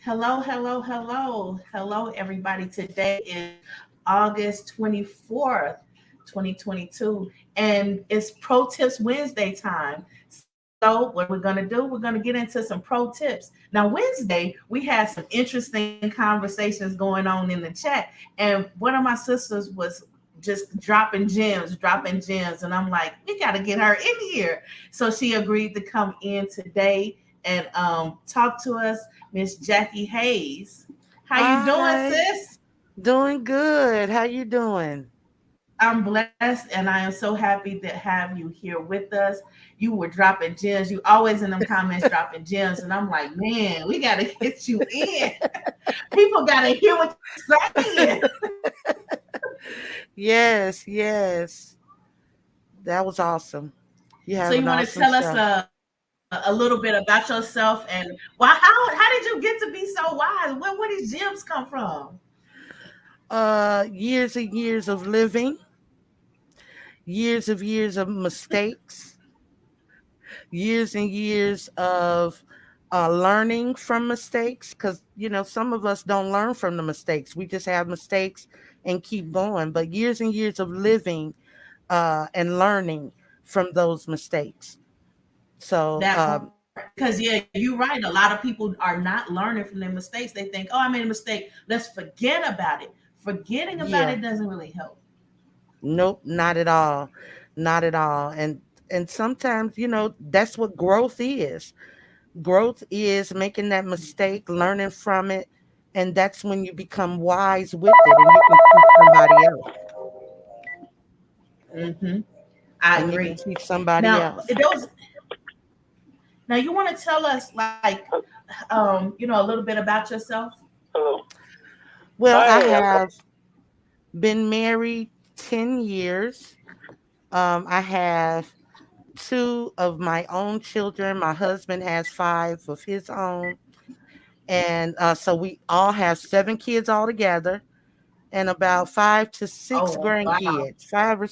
Hello, hello, hello. Hello, everybody. Today is August 24th, 2022, and it's Pro Tips Wednesday time. So, what we're going to do, we're going to get into some pro tips. Now, Wednesday, we had some interesting conversations going on in the chat, and one of my sisters was just dropping gems, and I'm like, we got to get her in here. So, she agreed to come in today and talk to us. Miss Jackie Hayes. How you doing, Hi, sis? doing good. How you doing? I'm blessed and I am so happy to have you here with us. You were dropping gems. You always in them comments dropping gems. And I'm like, man, we gotta get you in. People gotta hear what you're saying. Yes, yes. That was awesome. You So have you an want to awesome tell us show. a little bit about yourself and how did you get to be so wise? Where these gems come from? Years and years of living, years of mistakes, years and years of learning from mistakes. Because some of us don't learn from the mistakes. We just have mistakes and keep going. But years and years of living and learning from those mistakes. So That part, because yeah, you're right. A lot of people are not learning from their mistakes. They think, "Oh, I made a mistake. Let's forget about it." Forgetting about it yeah. doesn't really help. Nope, not at all. Not at all. And sometimes, that's what growth is. Growth is making that mistake, learning from it, and that's when you become wise with it and you can teach somebody else. Hmm. I And you agree. can teach somebody Now, else. those. Now, you want to tell us, like, a little bit about yourself? Hello. Well, I Hi. have been married 10 years. I have two of my own children. My husband has five of his own. And so we all have seven kids altogether and about five to six Oh, wow, grandkids, five or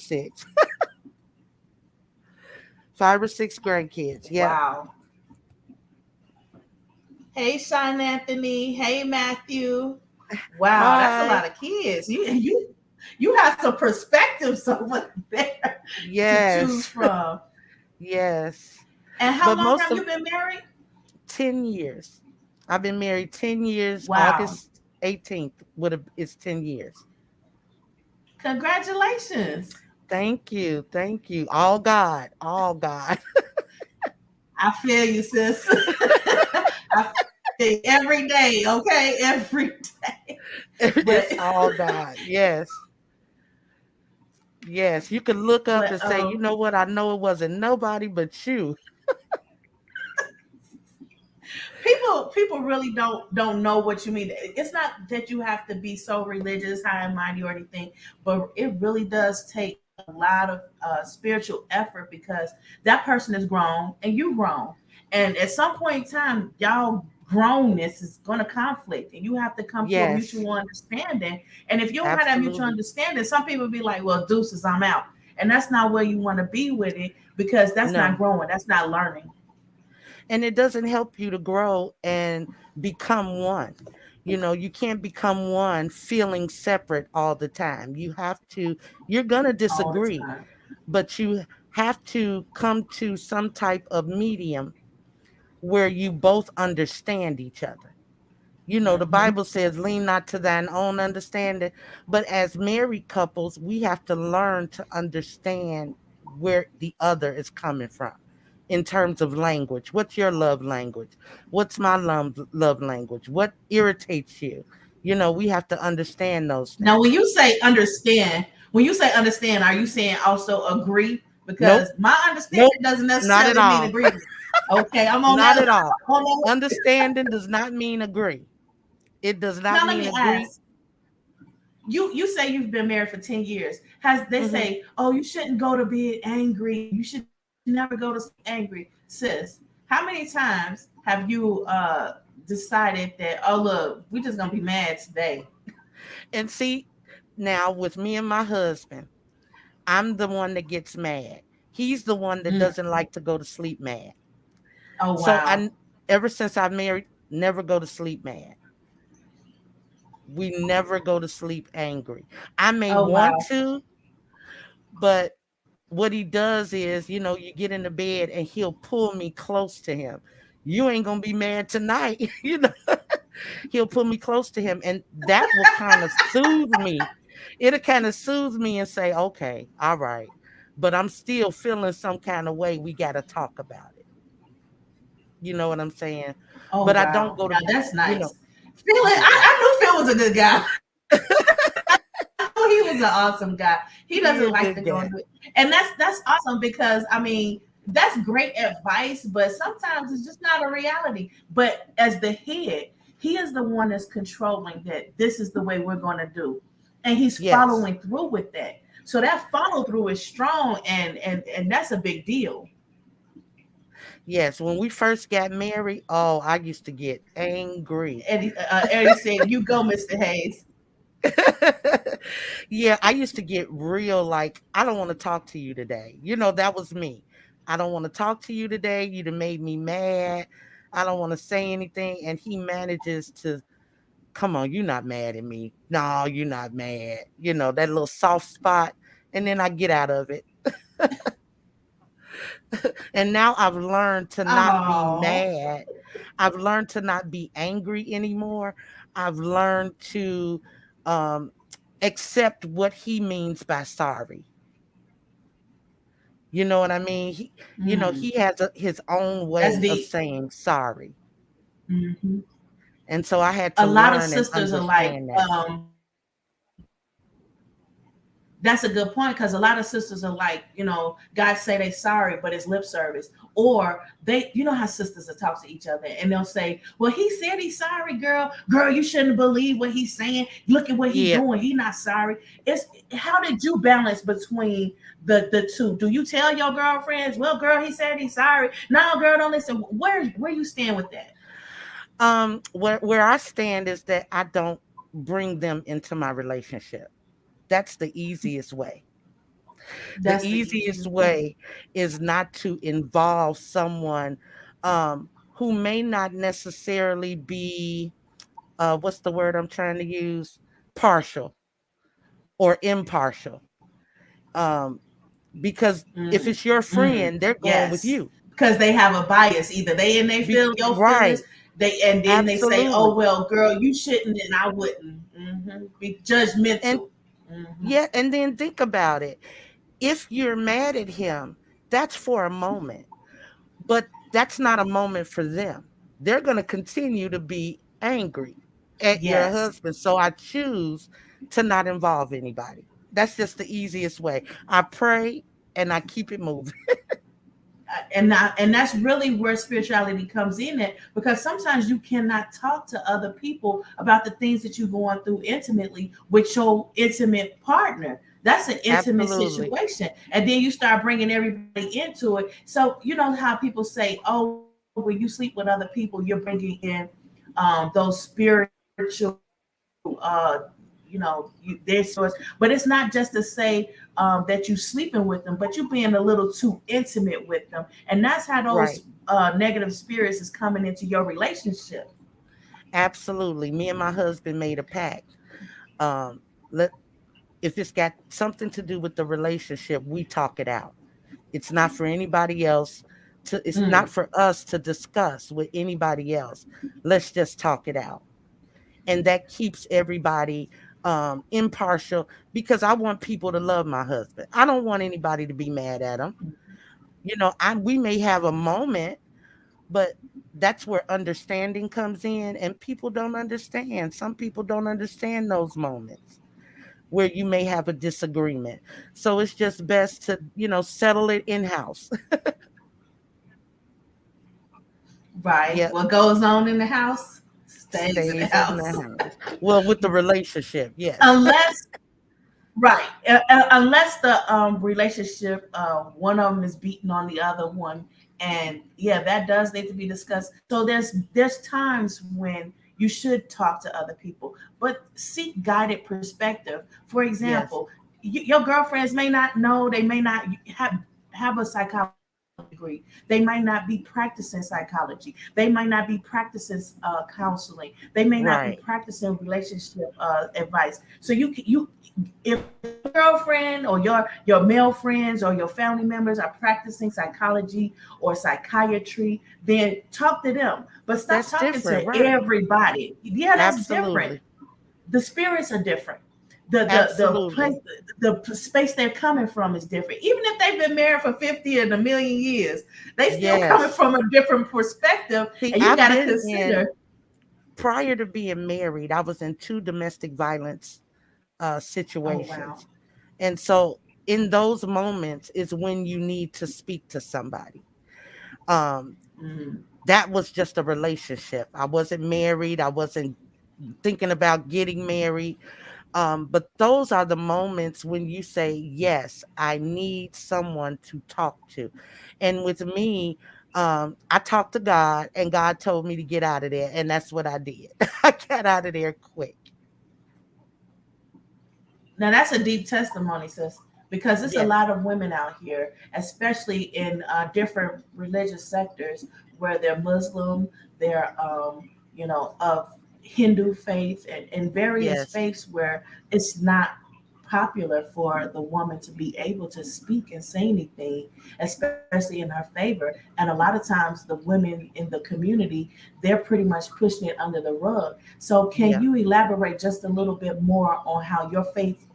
six grandkids. Yep. wow. Hey, Sean Anthony. Hey, Matthew. Wow, that's a Hi. lot of kids. You have some perspectives over there to choose Yes. from. Yes. And how But long most have of you been married? 10 years. I've been married 10 years. Wow. August 18th would have it's 10 years. Congratulations. Thank you. Thank you. All God. All God. I feel you, sis. I feel you every day, okay? Every day. But It's all God. Yes. Yes. You can look up but and say, you know what? I know it wasn't nobody but you. people really don't know what you mean. It's not that you have to be so religious, high and mighty or anything, but it really does take a lot of spiritual effort because that person is grown and you grown, and at some point in time, y'all grownness is going to conflict, and you have to come to a Yes. mutual understanding. And if you don't have that mutual Absolutely. understanding, some people be like, "Well, deuces, I'm out," and that's not where you want to be with it because that's not No. growing, that's not learning. And it doesn't help you to grow and become one. You can't become one feeling separate all the time. You're going to All the disagree, time. but you have to come to some type of medium where you both understand each other. The Hmm. Bible says, lean not to thine own understanding. But as married couples, we have to learn to understand where the other is coming from in terms of language. What's your love language? What's my love language? What irritates you? We have to understand those Now, things. when you say understand, are you saying also agree? Because Because my nope, understanding doesn't not at necessarily mean all. agreement. Okay, I'm on Not that. at all. On that. Understanding does not mean agree. It does not Now, let mean me agree. ask. You say you've been married for 10 years. Has they Hmm. say, oh, you shouldn't go to bed angry. You should never go to sleep angry, sis? How many times have you decided that, oh look, we just gonna be mad today? And see, now with me and my husband, I'm the one that gets mad. He's the one that Mm. doesn't like to go to sleep mad. Oh So wow. ever since I married, never go to sleep mad. We never go to sleep angry. I may Oh want wow. to, but what he does is, you get in the bed and he'll pull me close to him. You ain't gonna be mad tonight. He'll pull me close to him, and that will kind of soothe me. It'll kind of soothe me and say, okay, all right. But I'm still feeling some kind of way. We got to talk about it. You know what I'm saying? Oh But I don't wow. go to, Now that's you know, nice. Phil, yeah, I knew Phil was a good guy. I knew he was an awesome guy. He he doesn't a like to good go guy. into it. And that's awesome because I mean that's great advice, but sometimes it's just not a reality. But as the head, he is the one that's controlling that this is the way we're gonna do. And he's Yes. following through with that. So that follow through is strong and that's a big deal. Yes. When we first got married, oh, I used to get angry. Eddie said, "You go, Mr. Hayes." Yeah, I used to get real like, I don't want to talk to you today. That was me. I don't want to talk to you today. You done made me mad. I don't want to say anything. And he manages to, come on, you're not mad at me. No, you're not mad. That little soft spot. And then I get out of it. And now I've learned to not be Oh, mad. I've learned to not be angry anymore. I've learned to um, accept what he means by sorry. You know what I mean? He has his own that's way of deep. saying sorry. Hmm. And so I had A to lot of learn and sisters are like, understand that. that's a good point because a lot of sisters are like, guys say they sorry, but it's lip service. Or how sisters will talk to each other and they'll say, well, he said he's sorry, girl. Girl, you shouldn't believe what he's saying. Look at what he's Yeah. doing. He not sorry. It's how did you balance between the two? Do you tell your girlfriends, well, girl, he said he's sorry. No, girl, don't listen. Where you stand with that? Where I stand is that I don't bring them into my relationship. That's the easiest way. The That's the easiest easiest way. way is not to involve someone who may not necessarily be, what's the word I'm trying to use? Partial or impartial. Um, because if Mm, it's your mm, friend, they're going with yes, you. because they have a bias. Either they and they feel your feelings, Right. they and then they say, "Oh Absolutely. well, girl, you shouldn't," and I wouldn't. Be And judgmental. Hmm. yeah, and then think about it. If you're mad at him, that's for a moment. But that's not a moment for them. They're going to continue to be angry at your Yes, husband. So I choose to not involve anybody. That's just the easiest way. I pray and I keep it moving. and that's really where spirituality comes in at because sometimes you cannot talk to other people about the things that you're going through intimately with your intimate partner. That's an intimate Absolutely. situation, and then you start bringing everybody into it. So you know how people say, oh, when you sleep with other people you're bringing in those spiritual their source. But it's not just to say that you sleeping with them, but you being a little too intimate with them, and that's how those Right. negative spirits is coming into your relationship. Absolutely. Me and my husband made a pact. Um, let If it's got something to do with the relationship, we talk it out. It's not for anybody else it's Mm, not for us to discuss with anybody else. Let's just talk it out. And that keeps everybody impartial because I want people to love my husband. I don't want anybody to be mad at him. We may have a moment, but that's where understanding comes in, and people don't understand. Some people don't understand those moments where you may have a disagreement. So it's just best to, settle it in house. right. Yep. What goes on in the house stays in the Stays in the house. house. Well, with the relationship, yes. Unless right, unless the relationship one of them is beating on the other one, and yeah, that does need to be discussed. So there's times when you should talk to other people, but seek guided perspective. For Yes. example, your girlfriends may not know, they may not have a psychologist degree. They might not be practicing psychology. They might not be practicing counseling. They may not be Right. practicing relationship advice. So if your girlfriend or your male friends or your family members are practicing psychology or psychiatry, then talk to them. But stop That's talking different. to Right. everybody. Yeah, that's different. Absolutely. The spirits are different. The place, Absolutely. the space they're coming from is different. Even if they've been married for 50 and a million years, they still coming Yes. from a different perspective, See, and you I've got to been in, consider. prior to being married, I was in two domestic violence Oh wow. situations. And so in those moments is when you need to speak to somebody. Um, Mm, that was just a relationship. I wasn't married. I wasn't thinking about getting married. But those are the moments when you say, yes, I need someone to talk to. And with me, I talked to God and God told me to get out of there. And that's what I did. I got out of there quick. now that's a deep testimony, sis, because there's a Yes, lot of women out here, especially in different religious sectors, where they're Muslim, they're of Hindu faith, and various yes, faiths where it's not popular for the woman to be able to speak and say anything, especially in her favor. And a lot of times, the women in the community, they're pretty much pushing it under the rug. So, can yeah. you elaborate just a little bit more on how your faith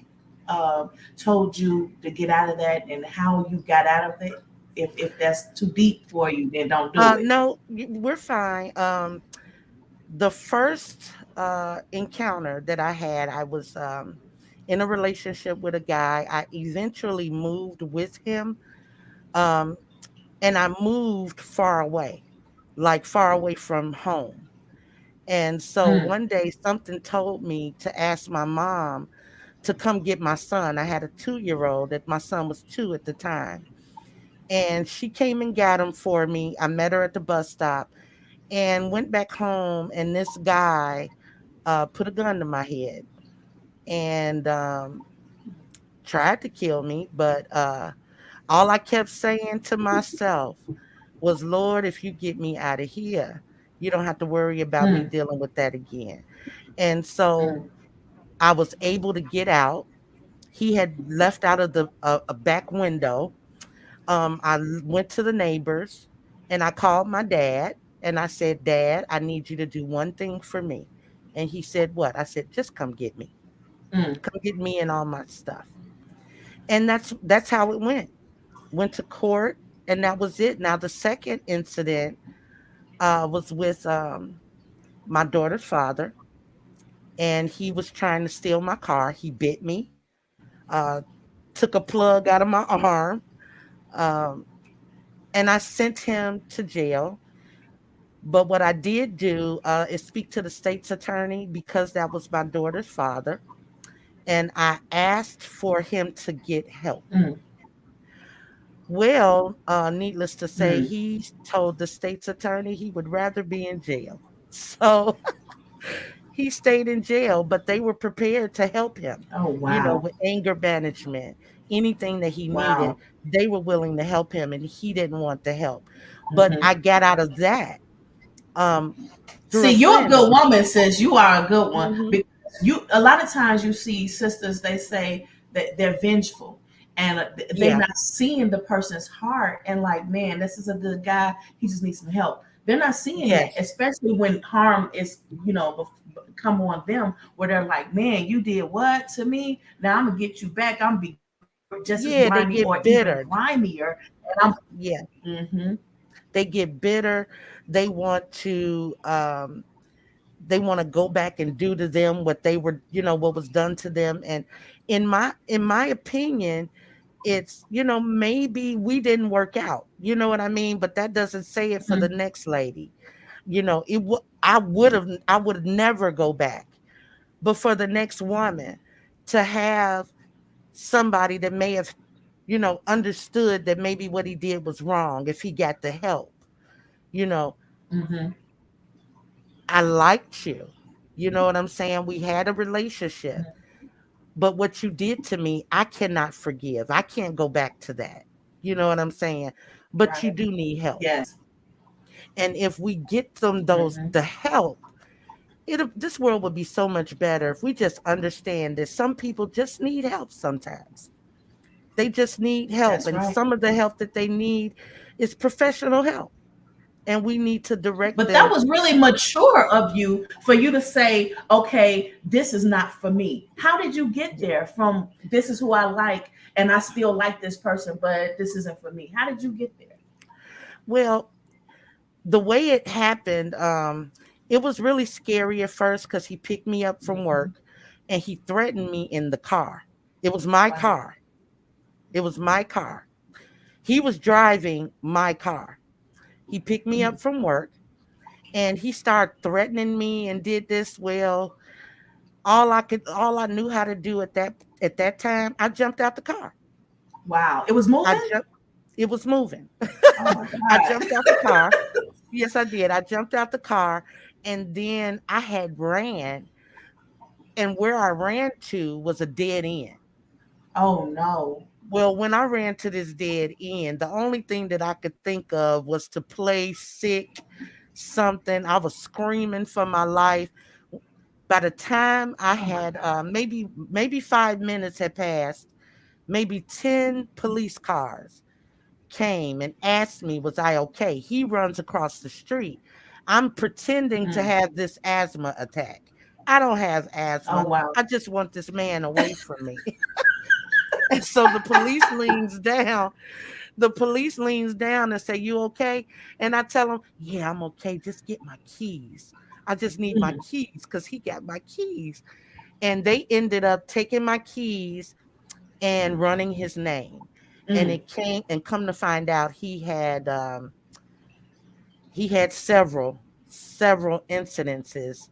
told you to get out of that and how you got out of it? If that's too deep for you, then don't do it. No, we're fine. The first encounter that I had, I was in a relationship with a guy. I eventually moved with him, um, and I moved far away, like far away from home. And so Mm, one day something told me to ask my mom to come get my son. I had a 2-year old that my son was 2 at the time. And she came and got him for me. I met her at the bus stop and went back home. And this guy put a gun to my head and tried to kill me. But all I kept saying to myself was, Lord, if you get me out of here, you don't have to worry about me mm, dealing with that again. And so mm, I was able to get out. He had left out of the a back window. Went to the neighbors and I called my dad and I said, Dad, I need you to do one thing for me. And he said, What? I said, Just come get me. mm, Come get me and all my stuff. And that's how it went. Went to court and that was it. Now the second incident was with my daughter's father, and he was trying to steal my car. He bit me, uh, took a plug out of my arm, um, and I sent him to jail. But what I did do is speak to the state's attorney because that was my daughter's father, and I asked for him to get help. mm, Well, needless to say, mm. he told the state's attorney he would rather be in jail. So he stayed in jail, but they were prepared to help him, Oh wow, with anger management, anything that he needed. wow. They were willing to help him, and he didn't want the help. But Hmm. I got out of that um, through See, a you're a friend of good mine. woman, sis. You are a good one Hmm. because you. A lot of times you see sisters. They say that they're vengeful, and they're Yeah. not seeing the person's heart. And like, man, this is a good guy. He just needs some help. They're not seeing that, Yes. especially when harm is, come on them. Where they're like, man, you did what to me? Now I'm gonna get you back. I'm gonna be just as Yeah. They grimy or get even bitter. grimier. And Yeah. mm-hmm, They get bitter. They want to. They want to go back and do to them what they were, what was done to them. And in my opinion, it's, maybe we didn't work out. You know what I mean? But that doesn't say it for the mm-hmm, next lady. I would never go back. But for the next woman to have somebody that may have, understood that maybe what he did was wrong if he got the help, you know, mm-hmm. I liked you. You know what I'm saying? We had a relationship. But what you did to me, I cannot forgive. I can't go back to that. You know what I'm saying? but you Right. do need help. Yes. And if we get them those Hmm. the help, this world would be so much better if we just understand that some people just need help sometimes. They just need help, That's and right. some of the help that they need is professional help, and we need to direct But that them. was really mature of you for you to say, okay, this is not for me. How did you get there from this is who I like and I still like this person, but this isn't for me? How did you get there? Well, the way it happened, it was really scary at first because he picked me up from Mhm. work and he threatened me in the car. It was my Wow. car. It was my car. He was driving my car. He picked me Mhm. up from work and he started threatening me and did this. Well, all I knew how to do at that time, I jumped out the car. Wow. It was I moving? jumped, it was moving. Oh my I God. jumped out the car. Yes, I did. I jumped out the car and then I had ran, and where I ran to was a dead end. Oh no. Well, when I ran to this dead end, the only thing that I could think of was to play sick something. I was screaming for my life. By the time I Oh my had God. maybe 5 minutes had passed, maybe 10 police cars came and asked me, was I okay? He runs across the street. I'm pretending to Mm. have this asthma attack. I don't have Oh asthma. wow. I just want this man away from me. And so the police leans down. The police leans down and say, "You okay?" And I tell him, "Yeah, I'm okay. Just get my keys. I just need my Mm. keys because he got my keys." And they ended up taking my keys and running his name. And Mm. it came and come to find out he had several incidences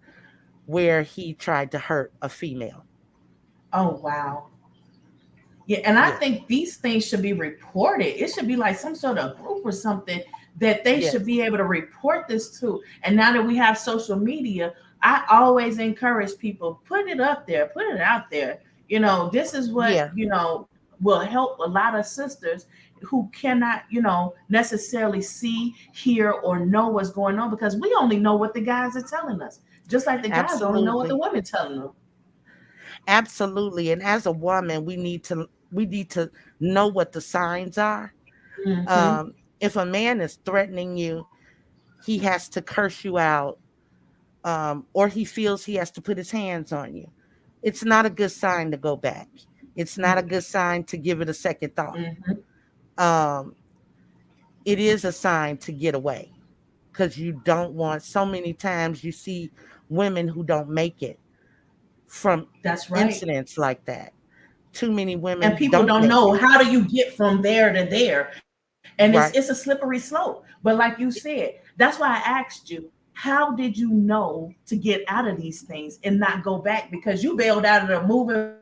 where he tried to hurt a female. Oh wow. Yeah, and I Yeah. think these things should be reported. It should be like some sort of group or something that they should Yes. be able to report this to. And now that we have social media, I always encourage people put it up there, put it out there. This is what, Yeah. will help a lot of sisters who cannot, necessarily see, hear, or know what's going on because we only know what the guys are telling us. Just like the guys only know what the Absolutely. women telling them. Absolutely. And as a woman, we need to know what the signs are. Hmm. If a man is threatening you, he has to curse you out, or he feels he has to put his hands on you. It's not a good sign to go back. It's not a good sign to give it a second thought. Hmm. Um, it is a sign to get away because you don't want, so many times you see women who don't make it from That's right. incidents like that. Too many And women people don't don't make know it. how do you get from there to there, and it's a Right. slippery slope. But like you said, that's why I asked you, how did you know to get out of these things and not go back because you bailed out of the moving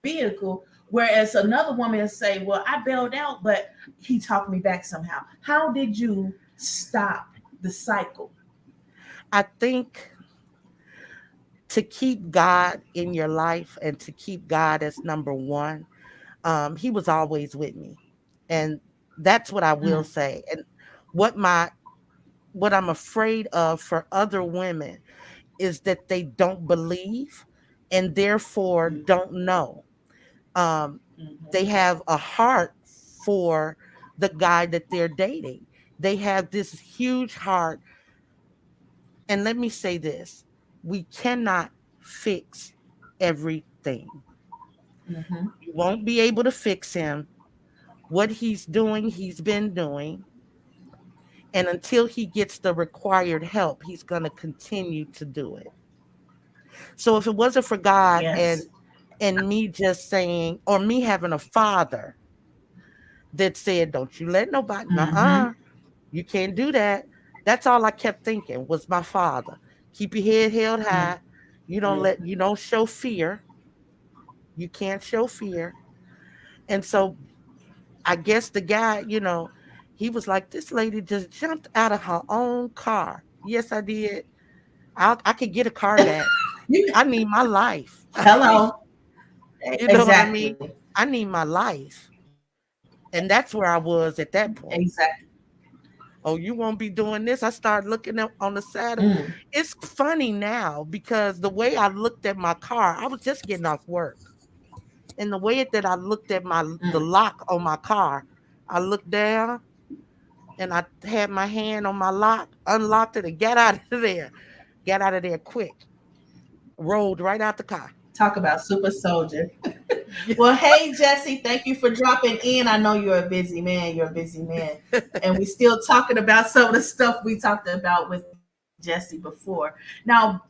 vehicle, whereas another woman will say, well, I bailed out, but he talked me back somehow. How did you stop the cycle? I think to keep God in your life and to keep God as number one, he was always with me. And that's what I will Mm. say. And what my what I'm afraid of for other women is that they don't believe and therefore don't know. Um, they Hmm. have a heart for the guy that they're dating. They have this huge heart. And let me say this, we cannot fix everything. Hmm. You won't be able to fix him. What he's doing, he's been doing. And until he gets the required help, he's going to continue to do it. So if it wasn't for God Yes. and me just saying, or me having a father that said, don't you let nobody, Hmm. you can't do that. That's all I kept thinking was my father. Keep your head held high. You don't show fear. You can't show fear. And so I guess the guy, he was like, this lady just jumped out of her own car. Yes, I did. I could get a car back. You, I need my life. hello. You know what I mean? Exactly. I need my life. And that's where I was at that point. Exactly. Oh, you won't be doing this. I started looking up on the side. Mm, It's funny now because the way I looked at my car, I was just getting off work. And the way that I looked at the mm. lock on my car, I looked down and I had my hand on my lock, unlocked it, and got out of there. Got out of there quick. Rolled right out the car. Talk about super soldier. Yeah. Well, hey Jesse, thank you for dropping in. I know you're a busy man. You're a busy man, and we still talking about some of the stuff we talked about with Jesse before. Now,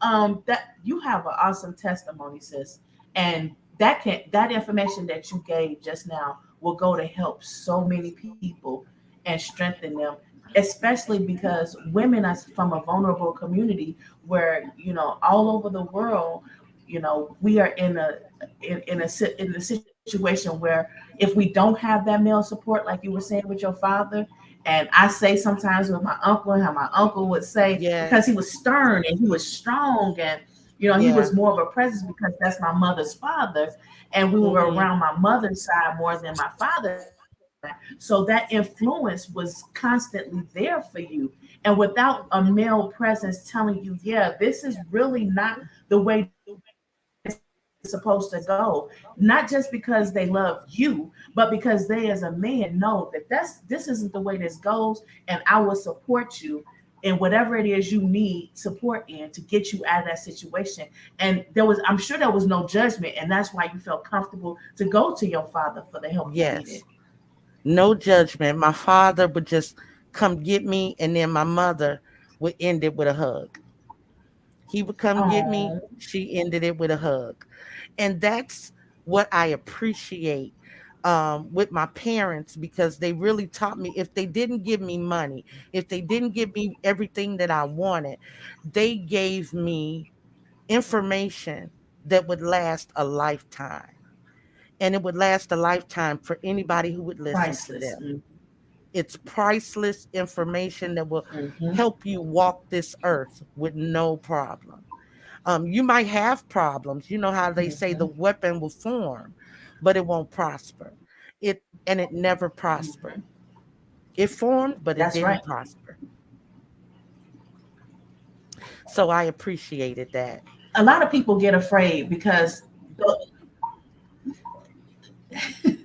that you have an awesome testimony, sis, and that information that you gave just now will go to help so many people and strengthen them, especially because women are from a vulnerable community where all over the world, we are in a situation where if we don't have that male support, like you were saying with your father, and I say sometimes with my uncle, and how my uncle would say, because he Yes. was stern and he was strong, and he Yeah. was more of a presence because that's my mother's father, and we were Hmm. around my mother's side more than my father's side. So that influence was constantly there for you. And without a male presence telling you, yeah, this is really not the way this is supposed to go, not just because they love you, but because they as a man know that this isn't the way this goes, and I will support you in whatever it is you need support in to get you out of that situation. And I'm sure there was no judgment, and that's why you felt comfortable to go to your father for the help you needed. Yes. No judgment. My father would just come get me, and then my mother would end it with a hug. He would come get me. Oh, She ended it with a hug. And that's what I appreciate with my parents, because they really taught me, if they didn't give me money, if they didn't give me everything that I wanted, they gave me information that would last a lifetime. And it would last a lifetime for anybody who would listen to priceless. them. It's priceless information that will Mm-hmm. help you walk this earth with no problem. You might have problems. You know how they say Mm-hmm. the weapon will form, but it won't prosper. It never prospered. Mm-hmm. It formed, but it That's right. didn't prosper. So I appreciated that. A lot of people get afraid because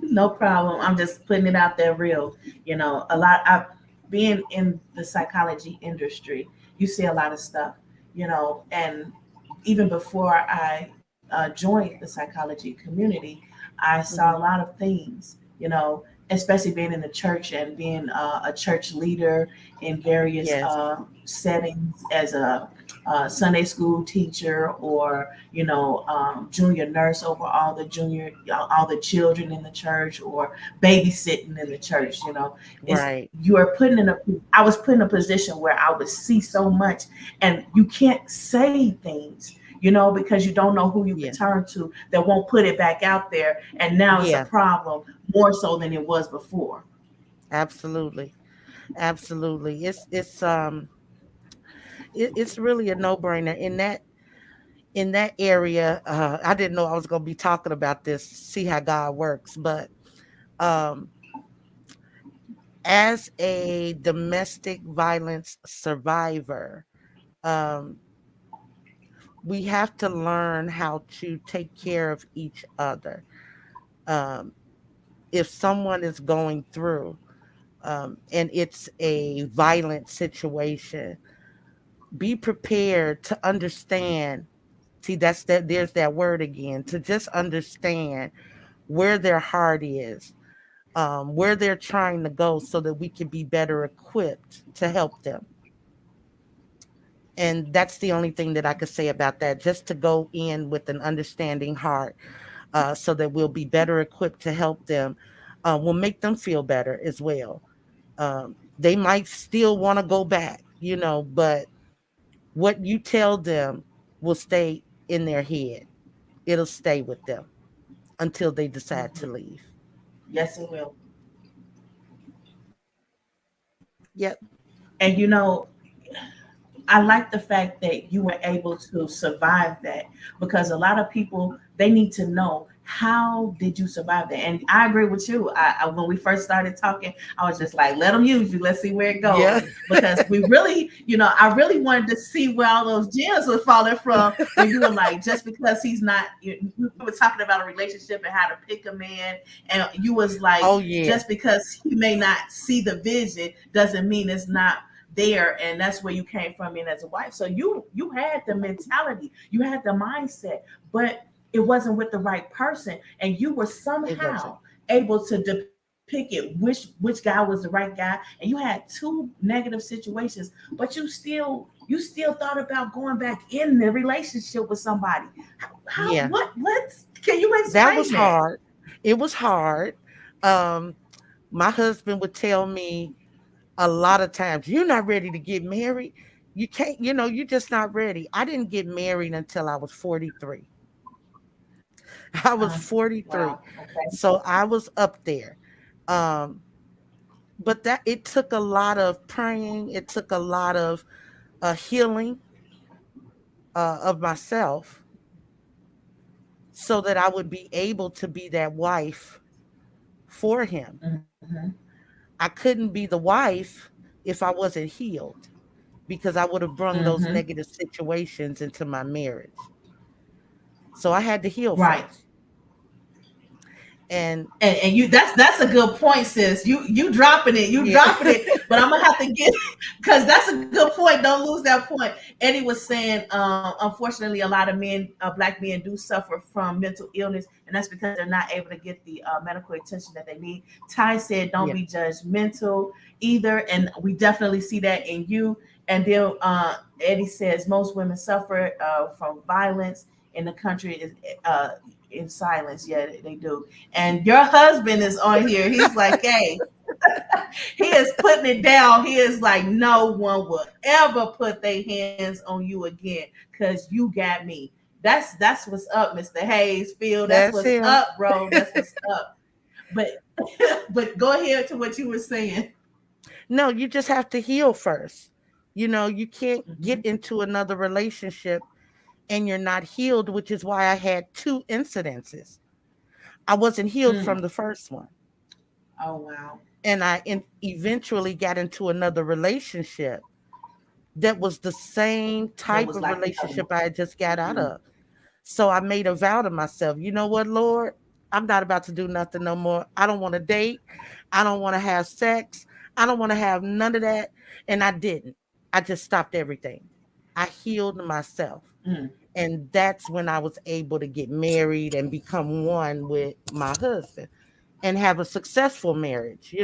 no problem. I'm just putting it out there real. A lot I being in the psychology industry, you see a lot of stuff, and even before I joined the psychology community, I saw a Hmm. lot of things, especially being in the church and being a church leader in various Yes. settings as a Sunday school teacher, or junior nurse over all the children in the church, or babysitting in the church. It's Right. you are put in a I was put in a position where I would see so much, and you can't say things, because you don't know who you could Yeah. turn to that won't put it back out there, and now it's a Yeah. problem more so than it was before. Absolutely. Absolutely. It's really a no brainer in that area. I didn't know I was going to be talking about this. See how God works, but um, as a domestic violence survivor, um, we have to learn how to take care of each other. Um, if someone is going through and it's a violent situation, be prepared to understand. See, there's that word again, to just understand where their heart is, where they're trying to go, so that we can be better equipped to help them. And that's the only thing that I could say about that, just to go in with an understanding heart, so that we'll be better equipped to help them. We'll make them feel better as well. They might still want to go back, but what you tell them will stay in their head. It'll stay with them until they decide to Hmm. leave. Yes, it will. Yep. And I like the fact that you were able to survive that, because a lot of people, they need to know How did you survive that? And I agree with you. When we first started talking, I was just like, let them use you. Let's see where it goes. Yeah. Because we really, I really wanted to see where all those gems were falling from when you were like, just because he's not, you were talking about a relationship and how to pick a man. And you was like, Oh yeah. just because he may not see the vision doesn't mean it's not there. And that's where you came from in as a wife. So you had the mentality, you had the mindset, but it wasn't with the right person, and you were It wasn't. somehow able to depict it which guy was the right guy, and you had two negative situations, but you still thought about going back in the relationship with somebody. How Yeah. what can you That was explain that? hard. It was hard. Um, my husband would tell me a lot of times, "You're not ready to get married. You can't, you're just not ready." I didn't get married until I was 43. I was Wow. 43. Okay. So I was up there. Um, but that it took a lot of praying, it took a lot of healing of myself so that I would be able to be that wife for him. Mm-hmm. I couldn't be the wife if I wasn't healed because I would have brung those Mm-hmm. negative situations into my marriage. So I had to heal Right. first. And And you that's a good point, sis. You dropping it, you yeah, dropping it, but I'm gonna have to get because that's a good point. Don't lose that point. Eddie was saying, unfortunately, a lot of men, black men, do suffer from mental illness, and that's because they're not able to get the medical attention that they need. Ty said, "Don't yeah, be judgmental either," and we definitely see that in you. And then Eddie says most women suffer from violence in the country is in silence. Yeah, they do. And your husband is on here. He's like, hey, he is putting it down. He is like, no one will ever put their hands on you again because you got me. That's what's up, Mr. Hayes. Phil, that's that's what's him. up, bro. That's what's up. But but go ahead to what you were saying. No, you just have to heal first. You can't Mm-hmm. get into another relationship and you're not healed, which is why I had two incidences. I wasn't healed Mm. from the first one. Oh wow. And eventually got into another relationship that was the same That type was of like the other one. relationship I had just got out Mm. of. So I made a vow to myself, you know what, Lord? I'm not about to do nothing no more. I don't want to date. I don't want to have sex. I don't want to have none of that. And I didn't. I just stopped everything. I healed myself. Mm. And that's when I was able to get married and become one with my husband and have a successful marriage.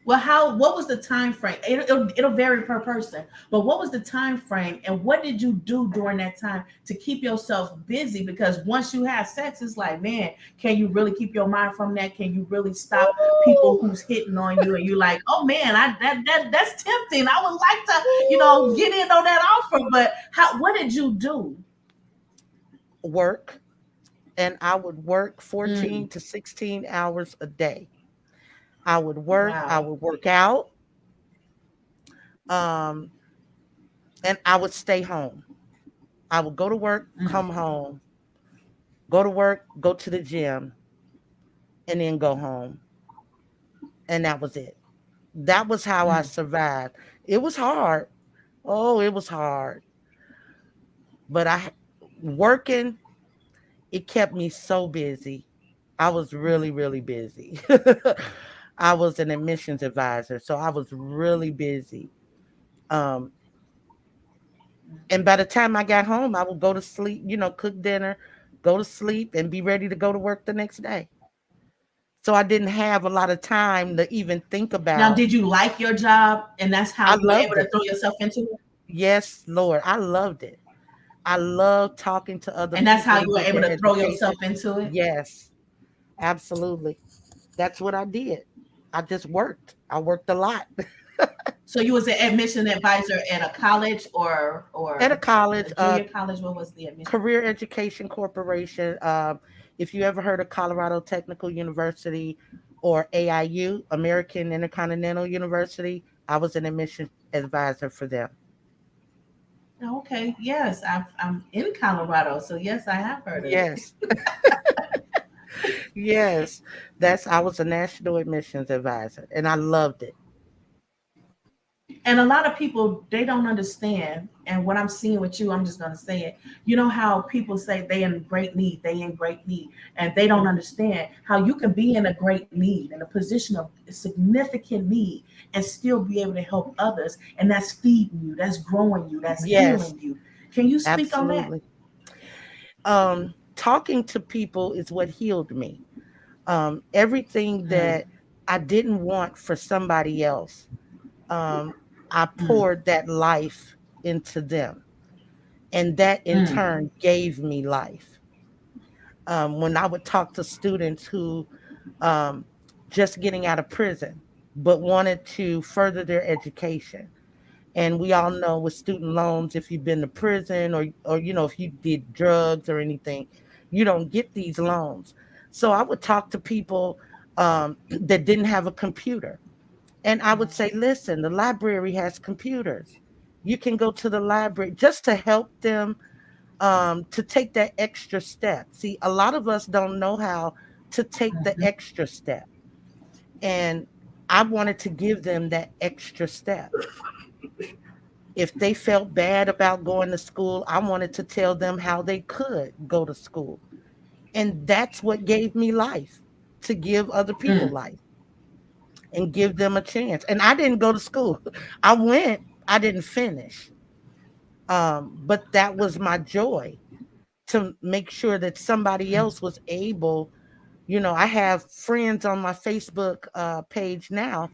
Well, what was the time frame? It'll vary per person, but what was the time frame, and what did you do during that time to keep yourself busy? Because once you have sex, it's like, man, can you really keep your mind from that? Can you really stop people Woo! who's hitting on you, and you're like, oh man, that's tempting. I would like to, get in on that offer, but what did you do? Work. And I would work Mm, 14 to 16 hours a day. I wow. would work out, um, and I would stay home. I would go to work, Mm, come home, go to work, go to the gym, and then go home. And that was it. That was how I mm. survived. It was hard. Oh, it was hard. But working, it kept me so busy. I was really, really busy. I was an admissions advisor, so I was really busy. Um, and by the time I got home, I would go to sleep, cook dinner, go to sleep, and be ready to go to work the next day. So I didn't have a lot of time to even think Now, about. did you like your job, and that's how I you were able loved to it. throw yourself into it, Yes, Lord, I loved it. I love talking to other and that's how people to you were get able their to throw yourself education. into it? Yes, absolutely. That's what I did. I just worked. I worked a lot So you was an admission advisor at a college at a or college, a junior college? What was the admission? Career Education Corporation. If you ever heard of Colorado Technical University or AIU, American Intercontinental University, I was an admission advisor for them. Okay, yes, I'm in Colorado, so yes, I have heard of it. Yes, yes. That's I was a national admissions advisor, and I loved it. And a lot of people, they don't understand. And what I'm seeing with you, I'm just gonna say it. You know how people say they in great need, they in great need, and they don't understand how you can be in a great need, in a position of significant need, and still be able to help others. And that's feeding you, that's growing you, that's Yes, healing you. Can you speak on that? absolutely. Talking to people is what healed me. Everything Mm, that I didn't want for somebody else, um, I mm, poured that life into them, and that in mm, turn gave me life. When I would talk to students who um, just getting out of prison but wanted to further their education, and we all know with student loans, if you've been to prison or if you did drugs or anything, you don't get these loans. So I would talk to people that didn't have a computer, and I would say, listen, the library has computers. You can go to the library just to help them, to take that extra step. See, a lot of us don't know how to take the mhm, extra step, and I wanted to give them that extra step. If they felt bad about going to school, I wanted to tell them how they could go to school. And that's what gave me life, to give other people mm, life and give them a chance. And I didn't go to school. I went, I didn't finish. But that was my joy, to make sure that somebody else was able. I have friends on my Facebook page now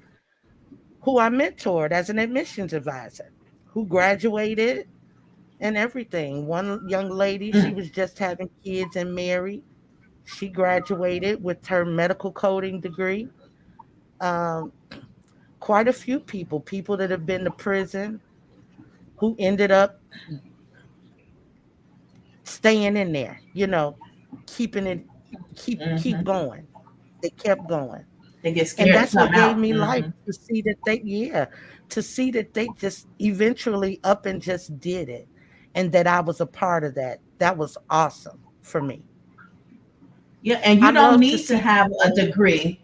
who I mentored as an admissions advisor, who graduated and everything. One young lady, she mm. was just having kids and married. She graduated with her medical coding degree. Um, Quite a few people that have been to prison, who ended up staying in there, keeping it, keep Hmm. going. They kept going. They get And scared to that's what come gave out. me life, Hmm. to see that they just eventually up and just did it. And that I was a part of that. That was awesome for me. Yeah, and I you don't love to need to see have a people. degree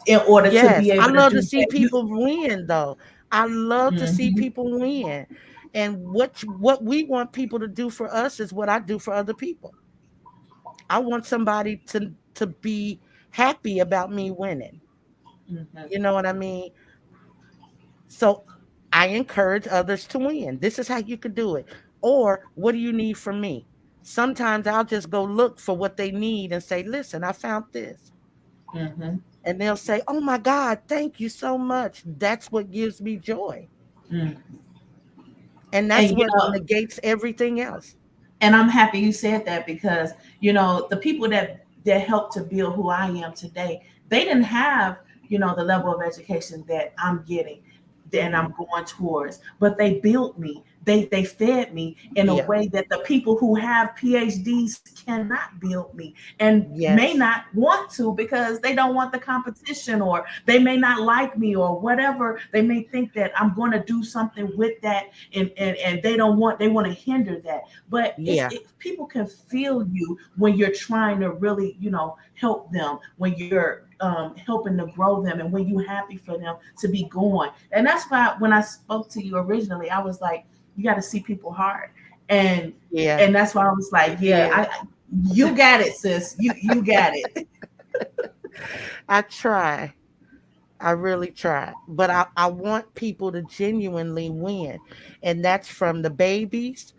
in order to Yes, be I able to love do to see that. You, people win though. I love to see hmm people win. And what we want people to do for us is what I do for other people. I want somebody to be happy about me winning. hmm You know what I mean? So I encourage others to win. This is how you could do it. Or what do you need from me? Sometimes I'll just go look for what they need and say, "Listen, I found this." hmm And they'll say, "Oh my God, thank you so much." That's what gives me joy. mm. And And that's you what know, negates everything else. and I'm happy you said that because the people that helped to build who I am today, they didn't have the level of education that I'm getting, and I'm going towards, but they built me. They fed me in a Yeah. way that the people who have PhDs cannot build me, and may Yes. not want to because they don't want the competition, or they may not like me, or whatever. They may think that I'm going to do something with that, and they want to hinder that. But Yeah. people can feel you when you're trying to really, help them, when you're helping to grow them, and when you're happy for them to be going. And that's why when I spoke to you originally, I was like, you got to see people hard, and Yeah. and that's why I was like, yeah, Yeah. you got it, sis. You got it. I try. I really try. But I want people to genuinely win. And that's from the babies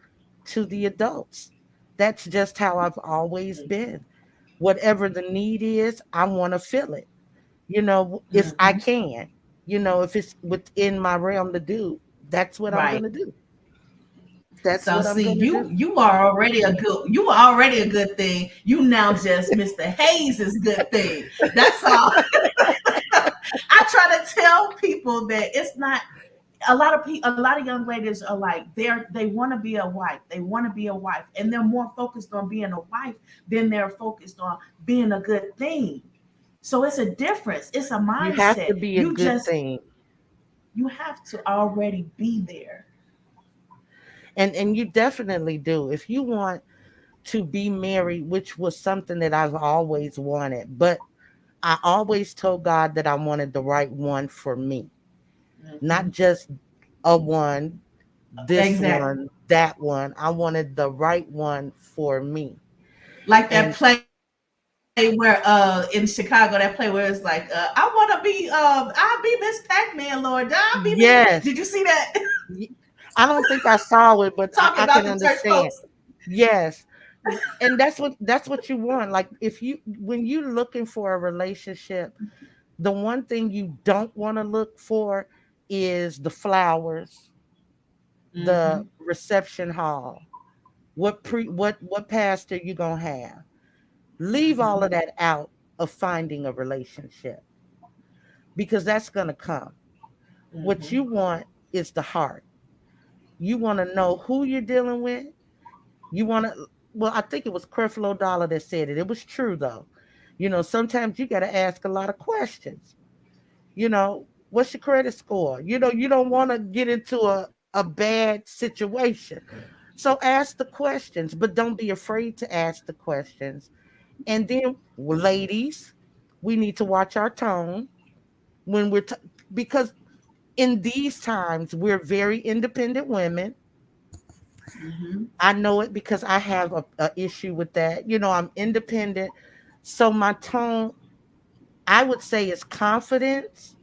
to the adults. That's just how I've always been. Whatever the need is, I want to fill it. If I Mhm. can, if it's within my realm to do, that's what I'm going Right. to do. That's So what I'm see, going to you do. you are already a good you are already a good thing. You now just Mr. Hayes is good thing. That's all. I try to tell people that it's not a lot of people. A lot of young ladies are like they want to be a wife. They want to be a wife, and they're more focused on being a wife than they're focused on being a good thing. So it's a difference. It's a You have mindset. to be a good thing. You have to already be there. And you definitely do. If you want to be married, which was something that I've always wanted, but I always told God that I wanted the right one for me, not Mhm. just a one, this Exactly. one, that one. I wanted the right one for me. Like that And play where in Chicago, that play where it's like, I want to be I'll be Miss Pac-Man, Lord. I'll be Miss. Did you yes, see that? y- I don't think I saw it, but Talking I about can the church understand. folks. Yes. And that's what you want. Like if you when you're looking for a relationship, the one thing you don't want to look for is the flowers, the Hmm. reception hall, what pastor you gonna have. Leave all Hmm. of that out of finding a relationship because that's gonna come. What you Hmm. want is the heart. You want to know who you're dealing with. You want to. Well, I think it was Creflo Dollar that said it. It was true though. Sometimes you got to ask a lot of questions. What's your credit score? You don't want to get into a bad situation. So ask the questions, but don't be afraid to ask the questions. And then, ladies, we need to watch our tone when because in these times we're very independent women. Hmm. I know it because I have a issue with that. I'm independent, so my tone, I would say, is confidence.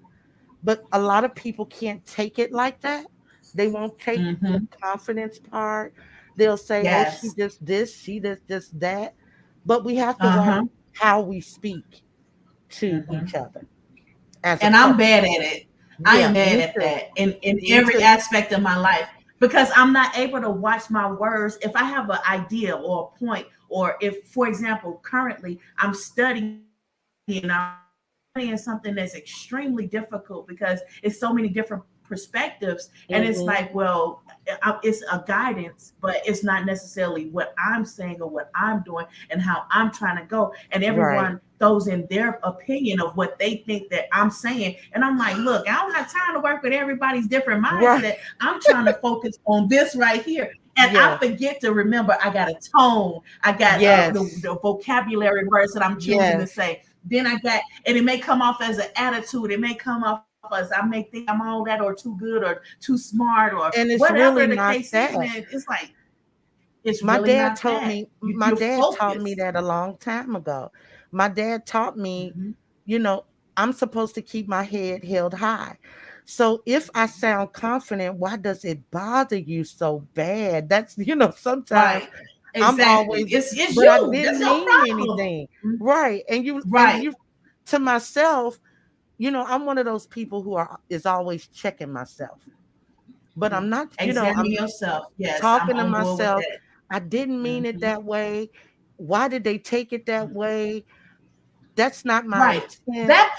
But a lot of people can't take it like that. They won't take the Hmm. confidence part. They'll say, "Oh, she Yes. just this, she just that." But we have to watch Uh-huh. how we speak to each Hmm. other as a And I'm couple. bad at it. I Yeah, am bad me at too. that in Me every too. aspect of my life because I'm not able to watch my words. If I have an idea or a point, or if, for example, currently I'm studying and I'm studying something that's extremely difficult because it's so many different perspectives, and it's like, well, Hmm. it's a guidance, but it's not necessarily what I'm saying or what I'm doing and how I'm trying to go. And everyone Right. throws in their opinion of what they think that I'm saying. And I'm like, look, I don't have time to work with everybody's different Right. mindset. I'm trying to focus on this right here. And I Yes. forget to remember I got a tone, I got Yes. the vocabulary words that I'm choosing to Yes. say. Then I got, and it may come off as an attitude. It may come off as I may think I'm all that or too good or too smart or And it's whatever the really not case is, that. man. It's like, it's really not that. My You're dad taught me focused. that a long time ago. My dad taught me, Hmm. you know, I'm supposed to keep my head held high. So if I sound confident, why does it bother you so bad? That's, sometimes Right. I'm Exactly. always, It's but I you. That's didn't your mean problem. anything. Right. And Right. you to myself, I'm one of those people who is always checking myself. But I'm not, Examine I'm yourself. Yes, I'm talking to on board with myself. that. I didn't mean it Hmm. that way. Why did they take it that way? That's not my Right. intent. That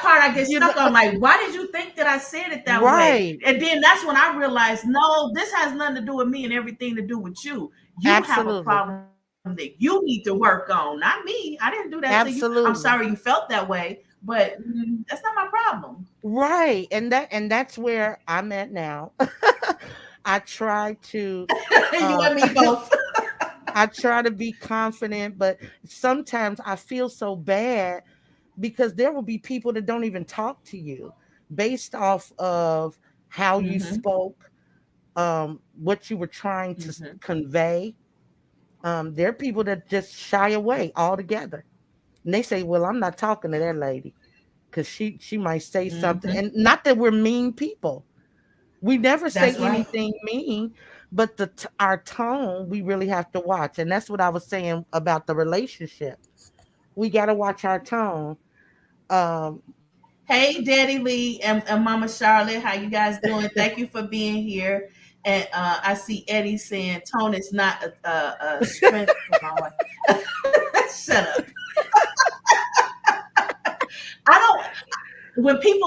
part I get You know, stuck on. Like, why did you think that I said it that way? right. And then that's when I realized, no, this has nothing to do with me and everything to do with you. You have a Absolutely. problem that you need to work on, not me. I didn't do that to you. I'm sorry you felt Absolutely. that way, but that's not my problem. Right. And that's where I'm at now. I try to You uh and me both. I try to be confident, but sometimes I feel so bad because there will be people that don't even talk to you based off of how you Hmm. spoke, what you were trying to Hmm. convey. There are people that just shy away altogether. And they say, "Well, I'm not talking to that lady because she might say something." Hmm. And not that we're mean people. We never say That's right. anything mean, but our tone we really have to watch. And that's what I was saying about the relationship. We got to watch our tone. Um, Hey, Daddy Lee and Mama Charlotte, how you guys doing? Thank you for being here. And I see Eddie saying tone is not a strength for my wife. Shut up. I don't.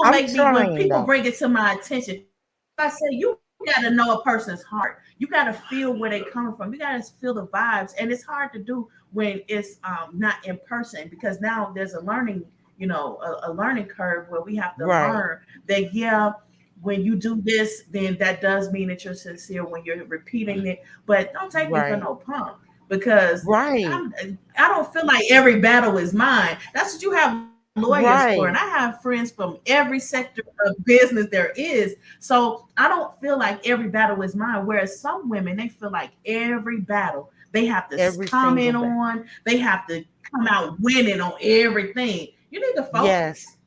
I'm When trying people though. bring it to my attention, I say you got to know a person's heart. You got to feel where they coming from. You got to feel the vibes, and it's hard to do when it's not in person because now there's a learning, a learning curve where we have to Right. learn that. Yeah, when you do this, then that does mean that you're sincere when you're repeating it. But don't take me for Right. no punk, because Right. I'm I don't feel like every battle is mine. That's what you have lawyers for. And I Right. have friends from every sector of business there is. So I don't feel like every battle is mine. Whereas some women, they feel like every battle they have to Every single comment bit. on, they have to come out winning on everything. You need to Yes. focus.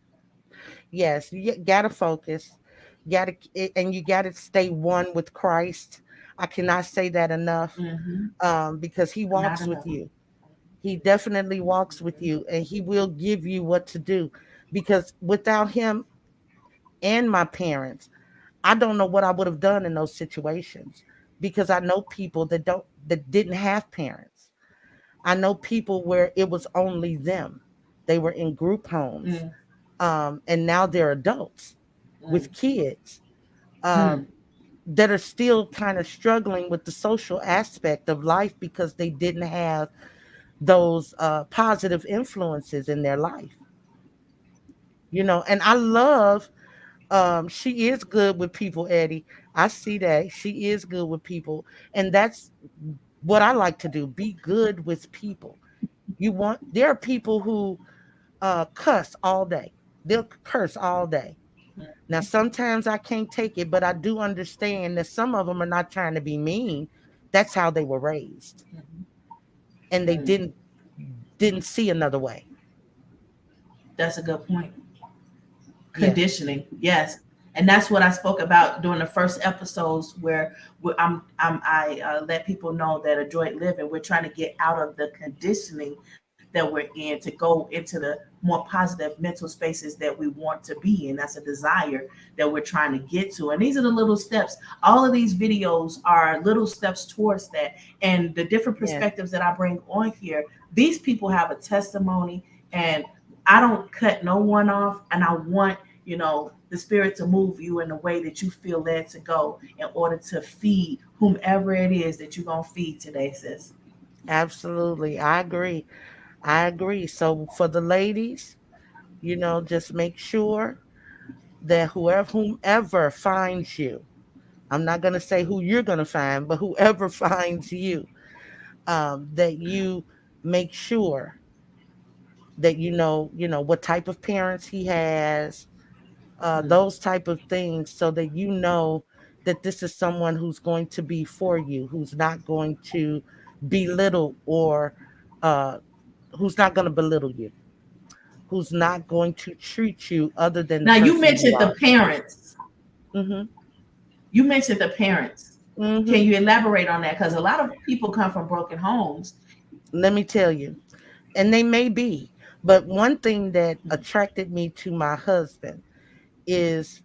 Yes. You gotta focus. Gotta and you gotta stay one with Christ. I cannot say that enough. Hmm. Because he Not walks with enough. you. He definitely walks with you, and he will give you what to do. Because without him and my parents, I don't know what I would have done in those situations. Because I know people that didn't have parents. I know people where it was only them. They were in group homes, Mm, and now they're adults mm, with kids, mm. um, that are still kind of struggling with the social aspect of life because they didn't have those positive influences in their life. And I love, she is good with people, Eddie. I see that she is good with people, and that's what I like to do, be good with people. There are people who cuss all day. They'll curse all day. Now, sometimes I can't take it, but I do understand that some of them are not trying to be mean. That's how they were raised, and they Mm. didn't see another way. That's a good point. Yeah, Conditioning, yes, and that's what I spoke about during the first episodes, where I let people know that Adroit Living, we're trying to get out of the conditioning that we're in to go into the more positive mental spaces that we want to be in. That's a desire that we're trying to get to, and these are the little steps. All of these videos are little steps towards that, and the different yeah, perspectives that I bring on here. These people have a testimony, and I don't cut no one off, and I want the spirit to move you in the way that you feel led to go in order to feed whomever it is that you're gonna feed today, sis. absolutely. I agree. I agree. So for the ladies, just make sure that whomever finds you, I'm not going to say who you're going to find, but whoever finds you, that you make sure that what type of parents he has, Mm, those type of things, so that that this is someone who's going to be for you, who's not going to belittle or uh, who's not going to belittle you, who's not going to treat you other than the now you person you mentioned the are. parents. Hmm. You mentioned the parents. Can Hmm. you elaborate on that? Because a lot of people come from broken homes. Let me tell you, and they may be, but one thing that attracted me to my husband is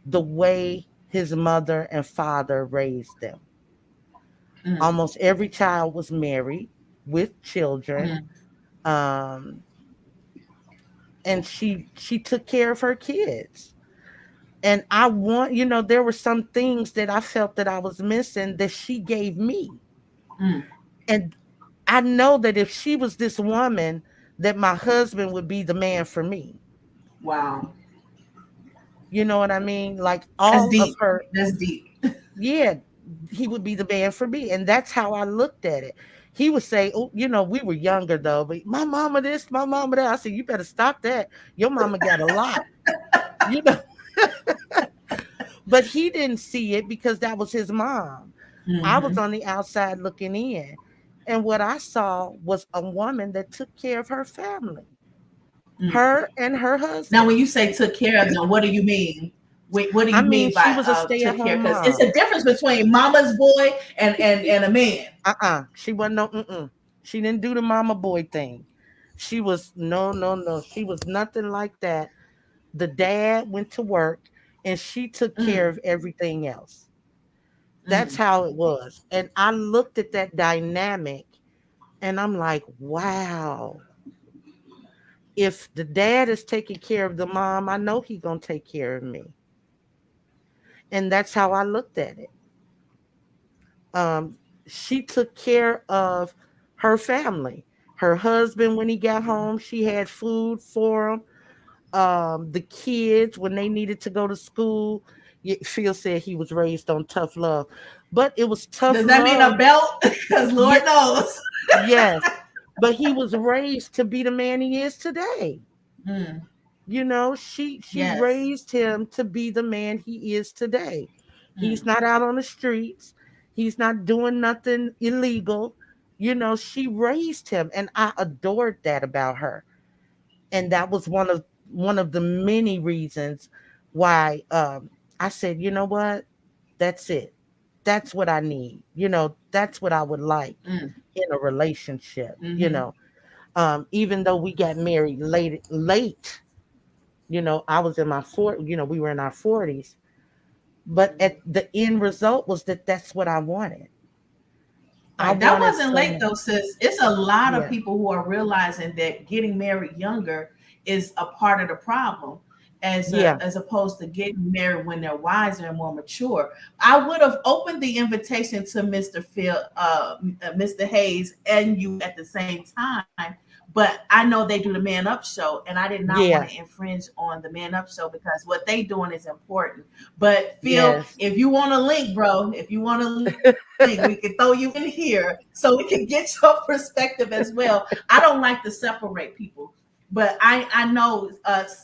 the way his mother and father raised them. Mm, Almost every child was married with children, mm, um, and she took care of her kids. And there were some things that I felt that I was missing that she gave me. mm. And I know that if she was this woman, that my husband would be the man for me. Wow, You know what I mean? Like that's all of deep. her, That's deep. yeah, he would be the man for me. And that's how I looked at it. He would say, oh, we were younger though, but my mama this, my mama that. I said, you better stop that. Your mama got a lot, you know. But he didn't see it because that was his mom. I was Hmm. on the outside looking in. And what I saw was a woman that took care of her family, Mm. her and her Now, when husband. you say took care of them, what do you mean? Wait, what do I you mean, mean by she was a took care? stay-at-home Because it's a mom. difference between mama's boy and a man. She wasn't no mm-mm. She didn't do the mama boy thing. She was no, no, no. She was nothing like that. The dad went to work and she took care Mm, of everything else. That's mm, how it was. And I looked at that dynamic and I'm like, wow. If the dad is taking care of the mom, I know he gonna take care of me. And that's how I looked at it. She took care of her family. Her husband, when he got home, she had food for him. The kids, when they needed to go to school, Phil said he was raised on tough love, but it was tough Does that mean a love. belt? Because Yeah, Lord knows. yes, but he was raised to be the man he is today. Mm, She yes. raised him to be the man he is today. He's Mm, not out on the streets. He's not doing nothing illegal. She raised him, and I adored that about her. And that was one of the many reasons why I said, you know what? That's it. That's what I need. That's what I would like mm, in a relationship. mm-hmm. Even though we got married late, I was in my we were in our 40s, but at the end result was that that's what I wanted. I Right. That wanted wasn't late someone. though, sis. It's a lot of Yeah. people who are realizing that getting married younger is a part of the problem Yeah. as opposed to getting married when they're wiser and more mature. I would have opened the invitation to Mr. Phil, Mr. Hayes and you at the same time, but I know they do the Man Up show, and I did not want Yeah. to infringe on the Man Up show because what they doing is important. But Phil, Yes. if you want a link, bro, if you want a link, we can throw you in here so we can get your perspective as well. I don't like to separate people, but I know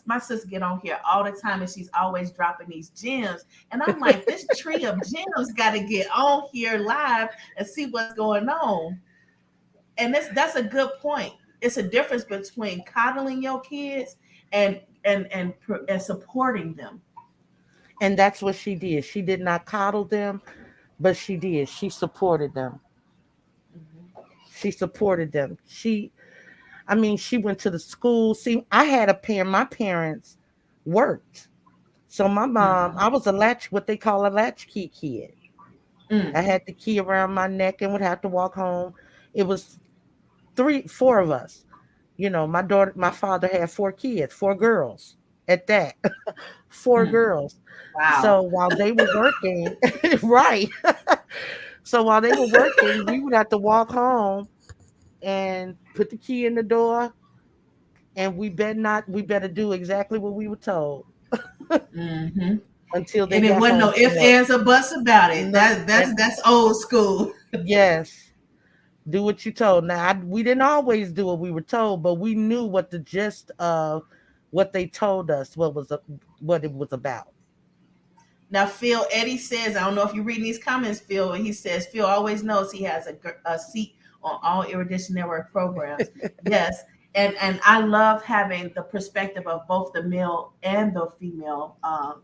my sister get on here all the time and she's always dropping these gems, and I'm like, this tree of gems got to get on here live and see what's going on. And that's a good point. It's a difference between coddling your kids and and supporting them. And that's what she did. She did not coddle them, but she did. She supported them. Mhm. She supported them. She went to the school. See, I had a parent, my parents worked. So my mom, Mhm. I was what they call a latchkey kid. Mm. I had the key around my neck and would have to walk home. It was four of us. My father had four kids, four girls at that, four Mm. girls. Wow. So while they were working, right. So while they were working, we would have to walk home and put the key in the door, and we better do exactly what we were told Hmm. until they And it got wasn't home no from ifs, work. ands, or buts about it. No, That's old school. yes, do what you told. Now, we didn't always do what we were told, but we knew what the gist of what they told us what it was about. Now, Phil Eddie says, I don't know if you're reading these comments, Phil, and he says, Phil always knows he has a seat on all Erudition Network programs. Yes. And I love having the perspective of both the male and the female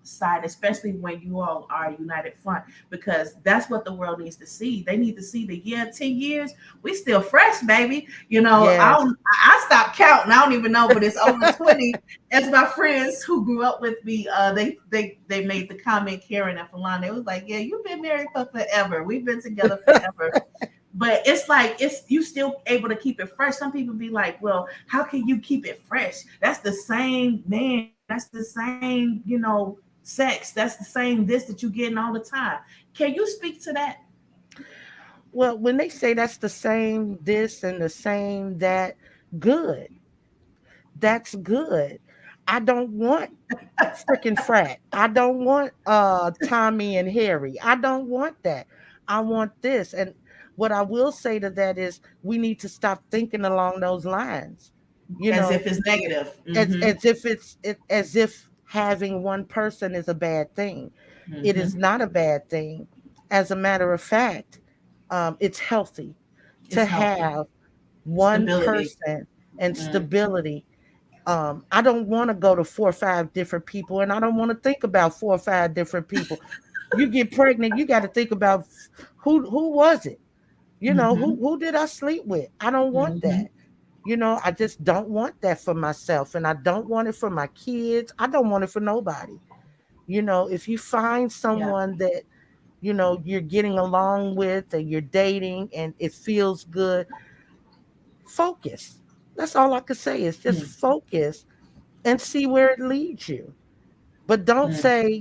side, especially when you all are a united front, because that's what the world needs to see. They need to see the 10 years, we still fresh, baby. Yes. I stopped counting. I don't even know, but it's over 20. As my friends who grew up with me, they made the comment, Karen and Falana. It was like, yeah, you've been married for forever. We've been together forever. But it's like it's you still able to keep it fresh. Some people be like, well, how can you keep it fresh? That's the same man. That's the same, sex. That's the same this that you getting all the time. Can you speak to that? Well, when they say that's the same this and the same that, good. That's good. I don't want freaking frat. I don't want Tommy and Harry. I don't want that. I want this. And what I will say to that is we need to stop thinking along those lines. You As know, if it's negative. as Mm-hmm. if as if having one person is a bad thing. It is Mm-hmm. not a bad thing. As a matter of fact, it's healthy to It's healthy. have one Stability. person and Mm. stability. I don't want to go to 4 or 5 different people, and I don't want to think about 4 or 5 different people. You get pregnant, you got to think about who was it? Mm-hmm. Who did I sleep with? I don't want Mm-hmm. that. I just don't want that for myself, and I don't want it for my kids. I don't want it for nobody. If you find Yeah. someone that you're getting along with and you're dating and it feels good, focus. That's all I could say is just Mm. focus and see where it leads you. But don't Mm. say,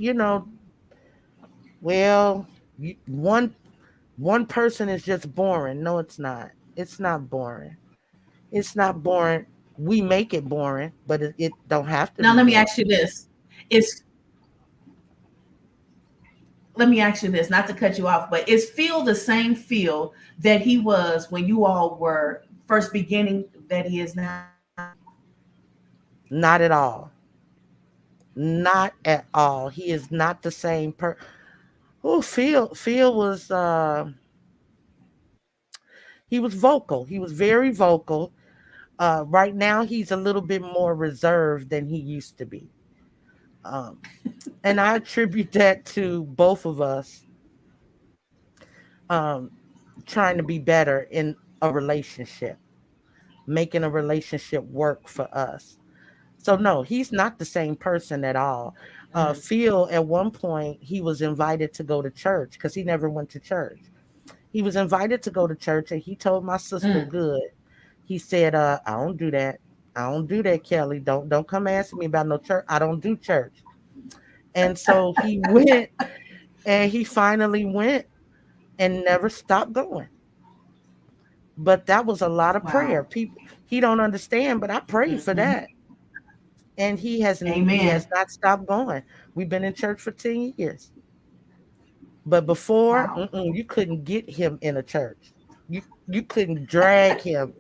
well, one person is just boring. No, it's not. It's not boring. It's not boring. We make it boring, but it don't have to Now be let me boring. ask you this: Is let me ask you this, not to cut you off, but is Phil the same Phil that he was when you all were first beginning that he is now? Not at all. Not at all. He is not the same Oh, Phil was he was vocal. He was very vocal. Right now he's a little bit more reserved than he used to be. Um, and I attribute that to both of us um, trying to be better in a relationship, making a relationship work for us. So no, he's not the same person at all. Mm, Phil, at one point, he was invited to go to church because he never went to church. He was invited to go to church, and he told my sister, mm. "Good." He said, "I don't do that. I don't do that, Kelly. Don't come asking me about no church. I don't do church." And so he went, and he finally went and never stopped going. But that was a lot of prayer. Wow. People, he don't understand, but I prayed for Hmm. that, and he has Amen. not stopped going. We've been in church for 10 years. But before, Wow. you couldn't get him in a church. You couldn't drag him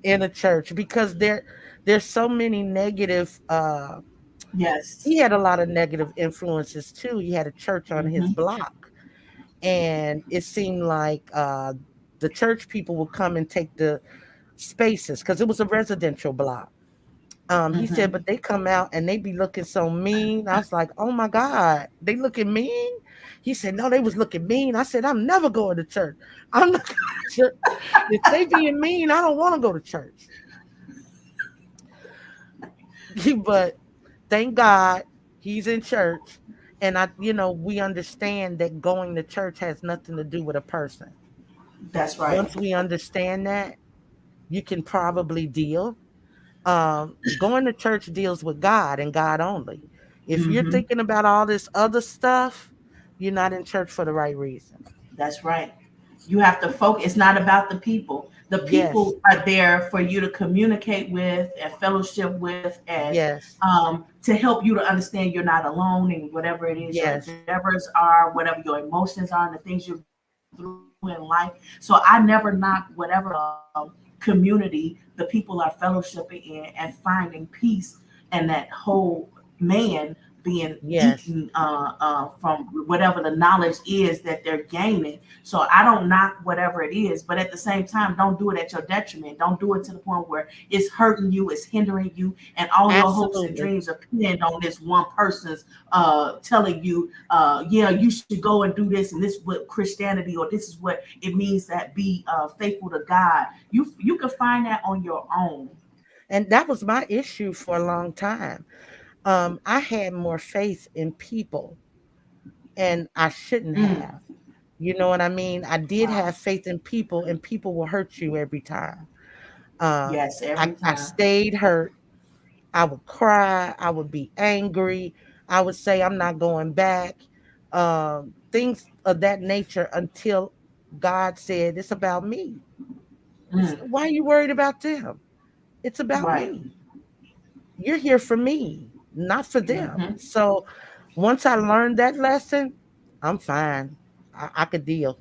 in a church because there's so many negative. He Yes. had a lot of negative influences too. He had a church on his Hmm. block, and it seemed like the church people would come and take the spaces because it was a residential block. He said, Hmm. but they come out and they be looking so mean. I was like, oh my God, they looking mean? He said, no, they was looking mean. I said, I'm never going to church. I'm not going to church. If they being mean, I don't want to go to church. But thank God he's in church. And we understand that going to church has nothing to do with a person. That's right. Once we understand that, you can probably deal. Going to church deals with God and God only. If you're Hmm. thinking about all this other stuff, you're not in church for the right reason. That's right. You have to focus. It's not about the people. The Yes, people are there for you to communicate with and fellowship with, and yes, to help you to understand you're not alone in whatever it is your yes, endeavors are, whatever your emotions are, and the things you're going through in life. So I never knock whatever community the people are fellowshipping in and finding peace, and that whole man being yes. eaten from whatever the knowledge is that they're gaining. So I don't knock whatever it is, but at the same time, don't do it at your detriment. Don't do it to the point where it's hurting you, it's hindering you, and all your hopes and Absolutely. dreams are pinned on this one person's telling you, yeah, you should go and do this, and this is what Christianity, or this is what it means that be faithful to God. You can find that on your own. And that was my issue for a long time. I had more faith in people, and I shouldn't Mm, have. You know what I mean? I did wow. have faith in people, and people will hurt you every time. Um, Yes, every I time. stayed hurt. I would cry. I would be angry. I would say, I'm not going back. Things of that nature until God said, it's about me. Mm, Why are you worried about them? It's about right. me. You're here for me, not for them. Hmm. So once I learned that lesson, I'm fine. I could deal.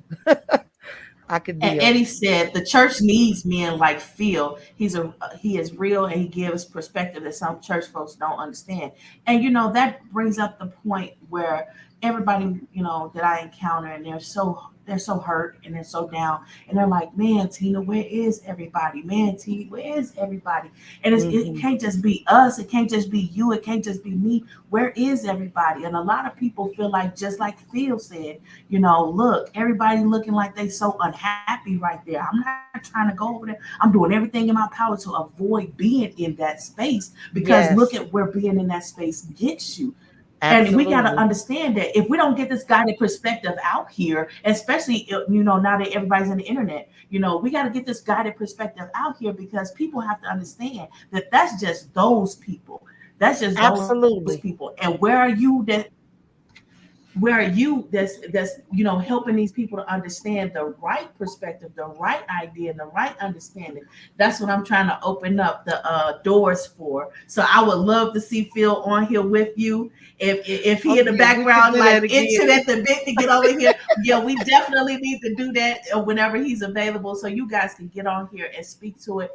I could And deal. Eddie said the church needs men like Phil. He is real, and he gives perspective that some church folks don't understand. And that brings up the point where everybody that I encounter, and they're so hurt and they're so down, and they're like, "Man, Tina, where is everybody? Man, T, where is everybody?" And it Hmm. can't just be us. It can't just be you. It can't just be me. Where is everybody? And a lot of people feel like, just like Phil said, look, everybody looking like they so unhappy right there. I'm not trying to go over there. I'm doing everything in my power to avoid being in that space, because look at Yes, where being in that space gets you. And we got to absolutely. understand that if we don't get this guided perspective out here, especially now that everybody's on the internet, we got to get this guided perspective out here, because people have to understand that that's just those people. That's just those people. Absolutely. And where are you that where are you that's helping these people to understand the right perspective, the right idea, and the right understanding. That's what I'm trying to open up the doors for. So I would love to see Phil on here with you. If he Oh in the yeah, we can background do like that itching again. at the bit to get over here, yeah, we definitely need to do that whenever he's available, so you guys can get on here and speak to it,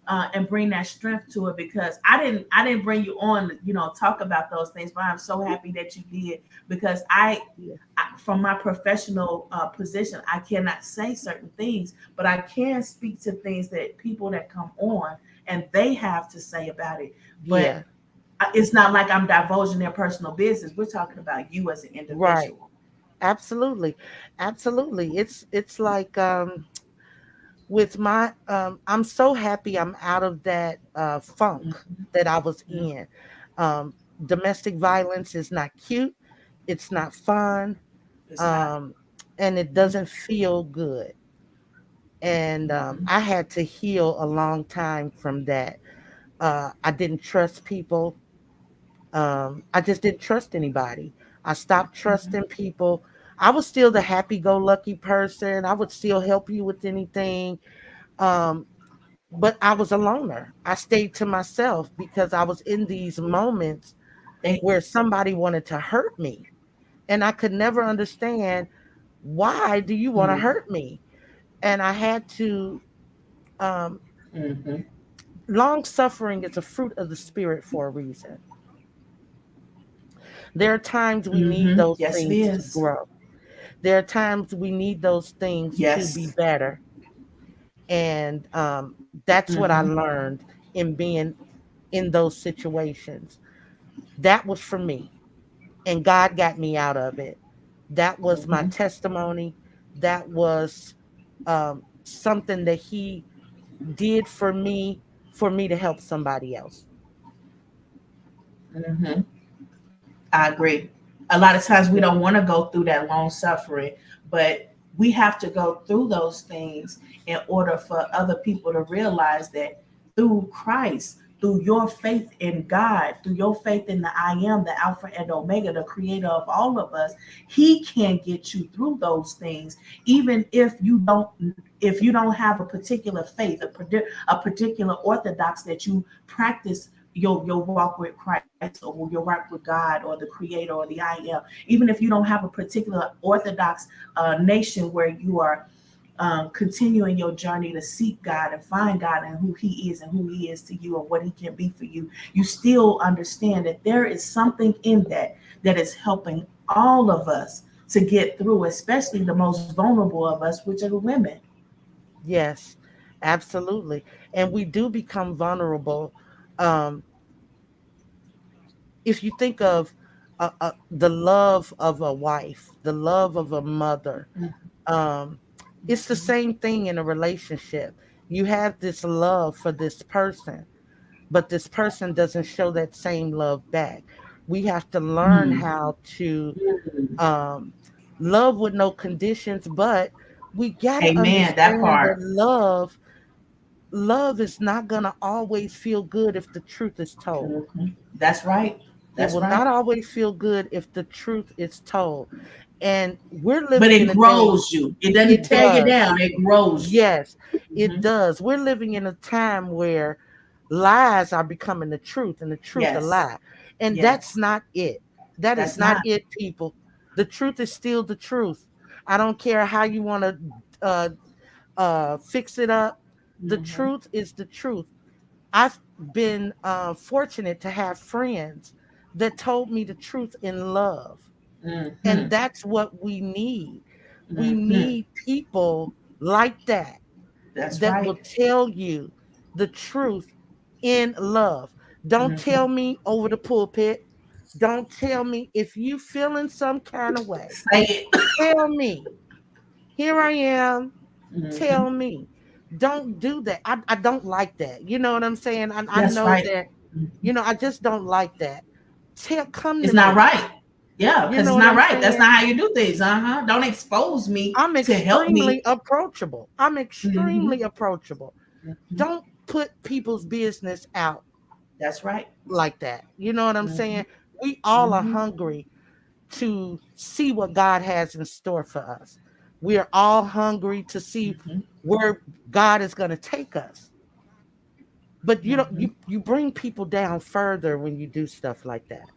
and bring that strength to it, because I didn't bring you on to, talk about those things, but I'm so happy that you did, because Yeah. from my professional position, I cannot say certain things, but I can speak to things that people that come on and they have to say about it. But Yeah. it's not like I'm divulging their personal business. We're talking about you as an Right. individual. Absolutely. Absolutely. It's like with my I'm so happy I'm out of that funk that I was Mhm. in. Domestic violence is not cute. It's not fun. It's not. Um and it Mhm. doesn't feel good. And Mhm. I had to heal a long time from that. I didn't trust people. I just didn't trust anybody. I stopped Mhm. trusting people. I was still the happy go lucky person. I would still help you with anything. Um, but I was a loner. I stayed to myself because I was in these moments They. where somebody wanted to hurt me. And I could never understand, why do you want to Mhm. hurt me? And I had to, um, Mhm. long suffering is a fruit of the spirit for a reason. There are times we need Mhm. those Yes, it things to is. grow. There are times we need those things to be Yes. better. And that's what I Mhm. learned in being in those situations. That was for me. And God got me out of it. That was my Mhm. testimony. That was something that He did for me to help somebody else. Mhm. I agree. A lot of times we Yeah. don't want to go through that long suffering, but we have to go through those things in order for other people to realize that through Christ, through your faith in God, through your faith in the I am, the Alpha and Omega, the creator of all of us, He can get you through those things, even if you don't have a particular faith, a particular orthodox that you practice your walk with Christ, or your walk with God, or the creator, or the I am. Even if you don't have a particular orthodox nation where you are continuing your journey to seek God and find God and who He is and who He is to you and what He can be for you, you still understand that there is something in that is helping all of us to get through, especially the most vulnerable of us, which are the women. Yes, absolutely. And we do become vulnerable. Um, if you think of the love of a wife, the love of a mother, um, it's the same thing in a relationship. You have this love for this person, but this person doesn't show that same love back. We have to learn Mm. how to um, love with no conditions, but we got to Amen. That understand that part. love is not going to always feel good if the truth is told. Mhm. That's right. It That's will right. not always feel good if the truth is told. And we're But living it in a day, grows you. It doesn't it tear you does. down. It grows you. Yes, it Hmm. does. We're living in a time where lies are becoming the truth and the truth a Yes. lie. And that's Yes. not it. That is That's not not. it, people. The truth is still the truth. I don't care how you want to uh, fix it up. The Hmm. truth is the truth. I've been fortunate to have friends that told me the truth in love. And Hmm. that's what we need. We Hmm. need people like that That's that right. will tell you the truth in love. Don't Hmm. tell me over the pulpit. Don't tell me if you feeling some kind of way. Say it. Tell me. Here I am. Hmm. Tell me. Don't do that. I don't like that. You know what I'm saying? I That's know right. that, I just don't like that. Come to It's not me. right. Yeah, You because know it's what not I'm right. That's saying? not how you do things. Don't expose me I'm to help extremely me. approachable. I'm Hmm. extremely approachable. Hmm. Don't put people's business out That's right. like that. You know what I'm Hmm. saying? We all are Hmm. hungry. to see what God has in store for us. We are all hungry to see Mm-hmm. where God is going to take us. But you don't Mm-hmm. you bring people down further when you do stuff like that.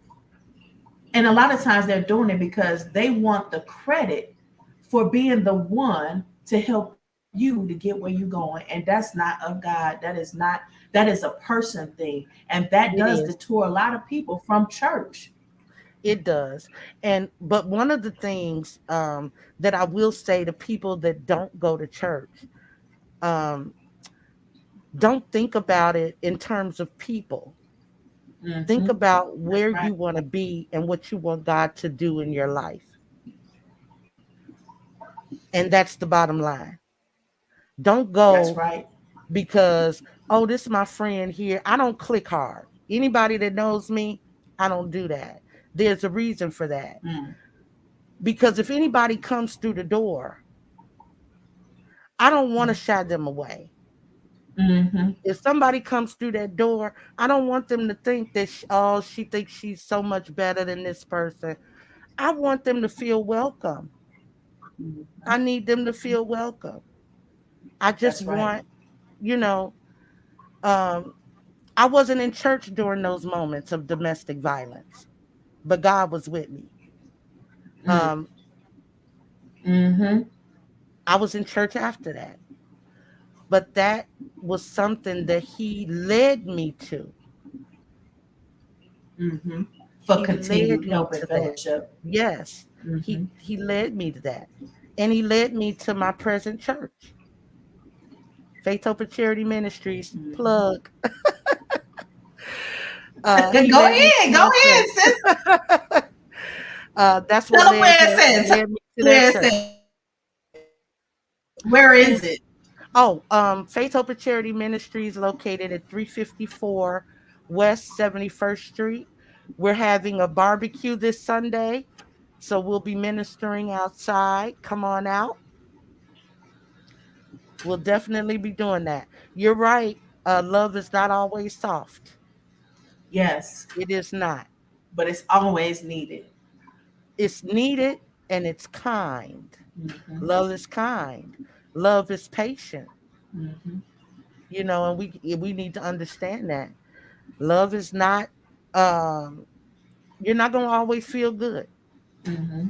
And a lot of times they're doing it because they want the credit for being the one to help you to get where you're going. And that's not of God. That is a person thing. And that It does is. detour a lot of people from church. It does. And but one of the things that I will say to people that don't go to church, um, don't think about it in terms of people. Think Mm-hmm. about That's where right. you want to be and what you want God to do in your life. And that's the bottom line. Don't That's go right. because, oh, this is my friend here. I don't click hard. Anybody that knows me, I don't do that. There's a reason for that. Mm. Because if anybody comes through the door, I don't want to shy them away. Mm-hmm. If somebody comes through that door, I don't want them to think that, oh, she thinks she's so much better than this person. I want them to feel welcome. Mm-hmm. I need them to feel welcome. I just That's right. want, you know, um, I wasn't in church during those moments of domestic violence, but God was with me. Mm. Um, Mm-hmm. I was in church after that, but that was something that He led me to. Mm-hmm. For He led continued me help and to that. fellowship. Yes, Mm-hmm. he led me to that, and He led me to my present church, Faith Hope and Charity Ministries. Mm-hmm. Plug. He Go led me to ahead. Go my ahead, sis. church. That's what Tell them where it says. Tell led me to them that where it church. says. Where is It's it? Faith Hope and Charity Ministries located at 354 West 71st Street. We're having a barbecue this Sunday, so we'll be ministering outside. Come on out. We'll definitely be doing that. You're right. Love is not always soft. Yes, It is not. but it's always needed. It's needed and it's kind. Mm-hmm. Love is kind. Love is patient. Mm-hmm. And we need to understand that. Love is not you're not going to always feel good. Mm-hmm.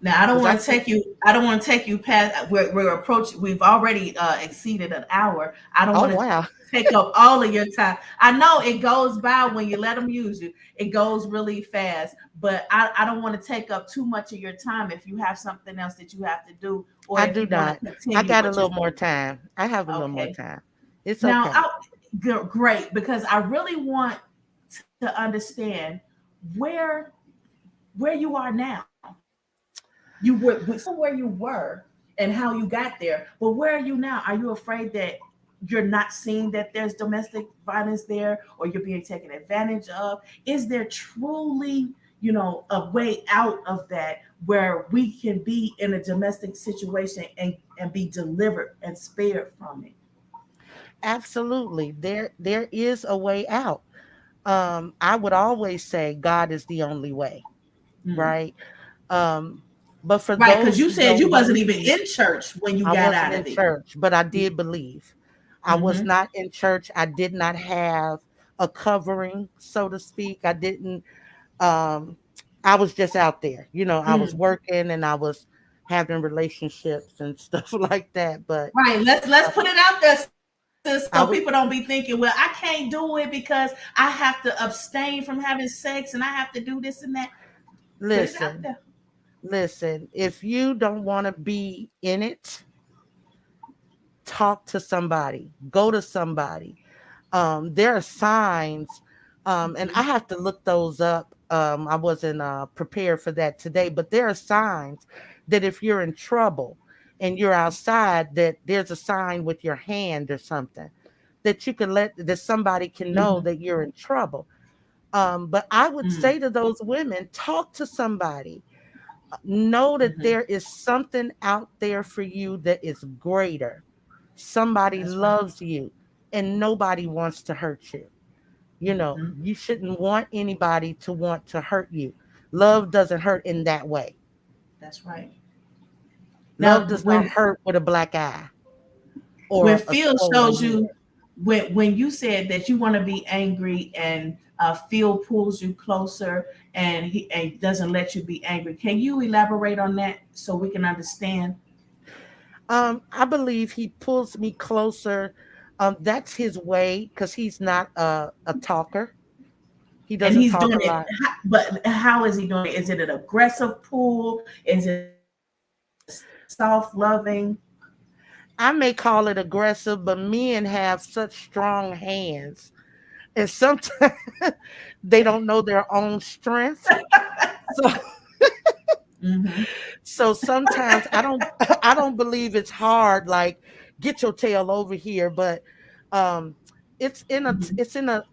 Now I don't Cuz I want to think, take you. I don't want to take you past. We're approaching. We've already exceeded an hour. I don't oh want to wow. take up all of your time. I know it goes by when you let them use you. It goes really fast. But I don't want to take up too much of your time if you have something else that you have to do, or I if do you want to not. I continue got a what you're little more saying. time. I have a little more Okay. time. It's Now, okay. great, because I really want to understand where where you are now. You were we saw where you were and how you got there, but where are you now? Are you afraid that you're not seeing that there's domestic violence there, or you're being taken advantage of? Is there truly, a way out of that where we can be in a domestic situation and be delivered and spared from it? Absolutely. There is a way out. I would always say God is the only way, Mm. right? Um but for Right, because those you who said don't you wasn't even believe, in church when you I got wasn't out in of it. church, but I did believe. I was Mm-hmm. not in church. I did not have a covering, so to speak. I didn't um I was just out there. I was Mm. working and I was having relationships and stuff like that, but Right. Let's put it out there, sis, so people don't I be was thinking, well, I can't do it because I have to abstain from having sex and I have to do this and that. Put it out there. listen, listen, if you don't want to be in it, talk to somebody, go to somebody. There are signs, and I Mm-hmm. have to look those up. I wasn't prepared for that today, but there are signs that if you're in trouble and you're outside, that there's a sign with your hand or something that you can that somebody can know Mm-hmm. that you're in trouble. But I would Mm-hmm. say to those women, talk to somebody. Know that Mm-hmm. there is something out there for you that is greater. Somebody That's right. loves you and nobody wants to hurt you. Mm-hmm. You shouldn't want anybody to want to hurt you. Love doesn't hurt in that way. That's right. Love Now, does not hurt with a black eye when or a Phil swollen shows head. you, when you said that you want to be angry and Phil pulls you closer and he doesn't let you be angry, can you elaborate on that so we can understand? I believe he pulls me closer. That's his way because he's not a talker. He And doesn't he's talk doing a it, lot. but how is he doing it? Is it an aggressive pull? Is it soft loving? I may call it aggressive, but men have such strong hands, and sometimes they don't know their own strength. So, Mm-hmm. so sometimes I don't, I don't believe it's hard. Like, get your tail over here, but um, Mm-hmm. it's in a.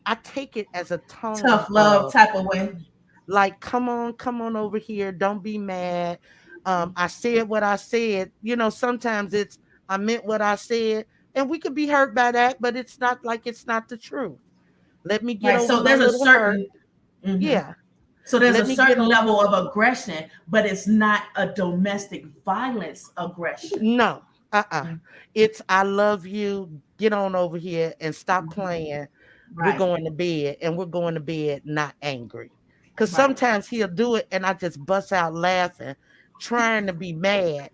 I take it as a tone Tough love of type of way. like, come on over here, don't be mad. I said what I said. Sometimes it's I meant what I said, and we could be hurt by that, but it's not like it's not the truth. Let me get Right. over So my there's a little hurt. certain mhm. Yeah, So there's a let me get certain over. level of aggression, but it's not a domestic violence aggression. No, it's I love you. Get on over here and stop Mhm. playing. We're Right. going to bed, and we're going to bed not angry. Because Right. sometimes he'll do it, and I just bust out laughing, trying to be mad,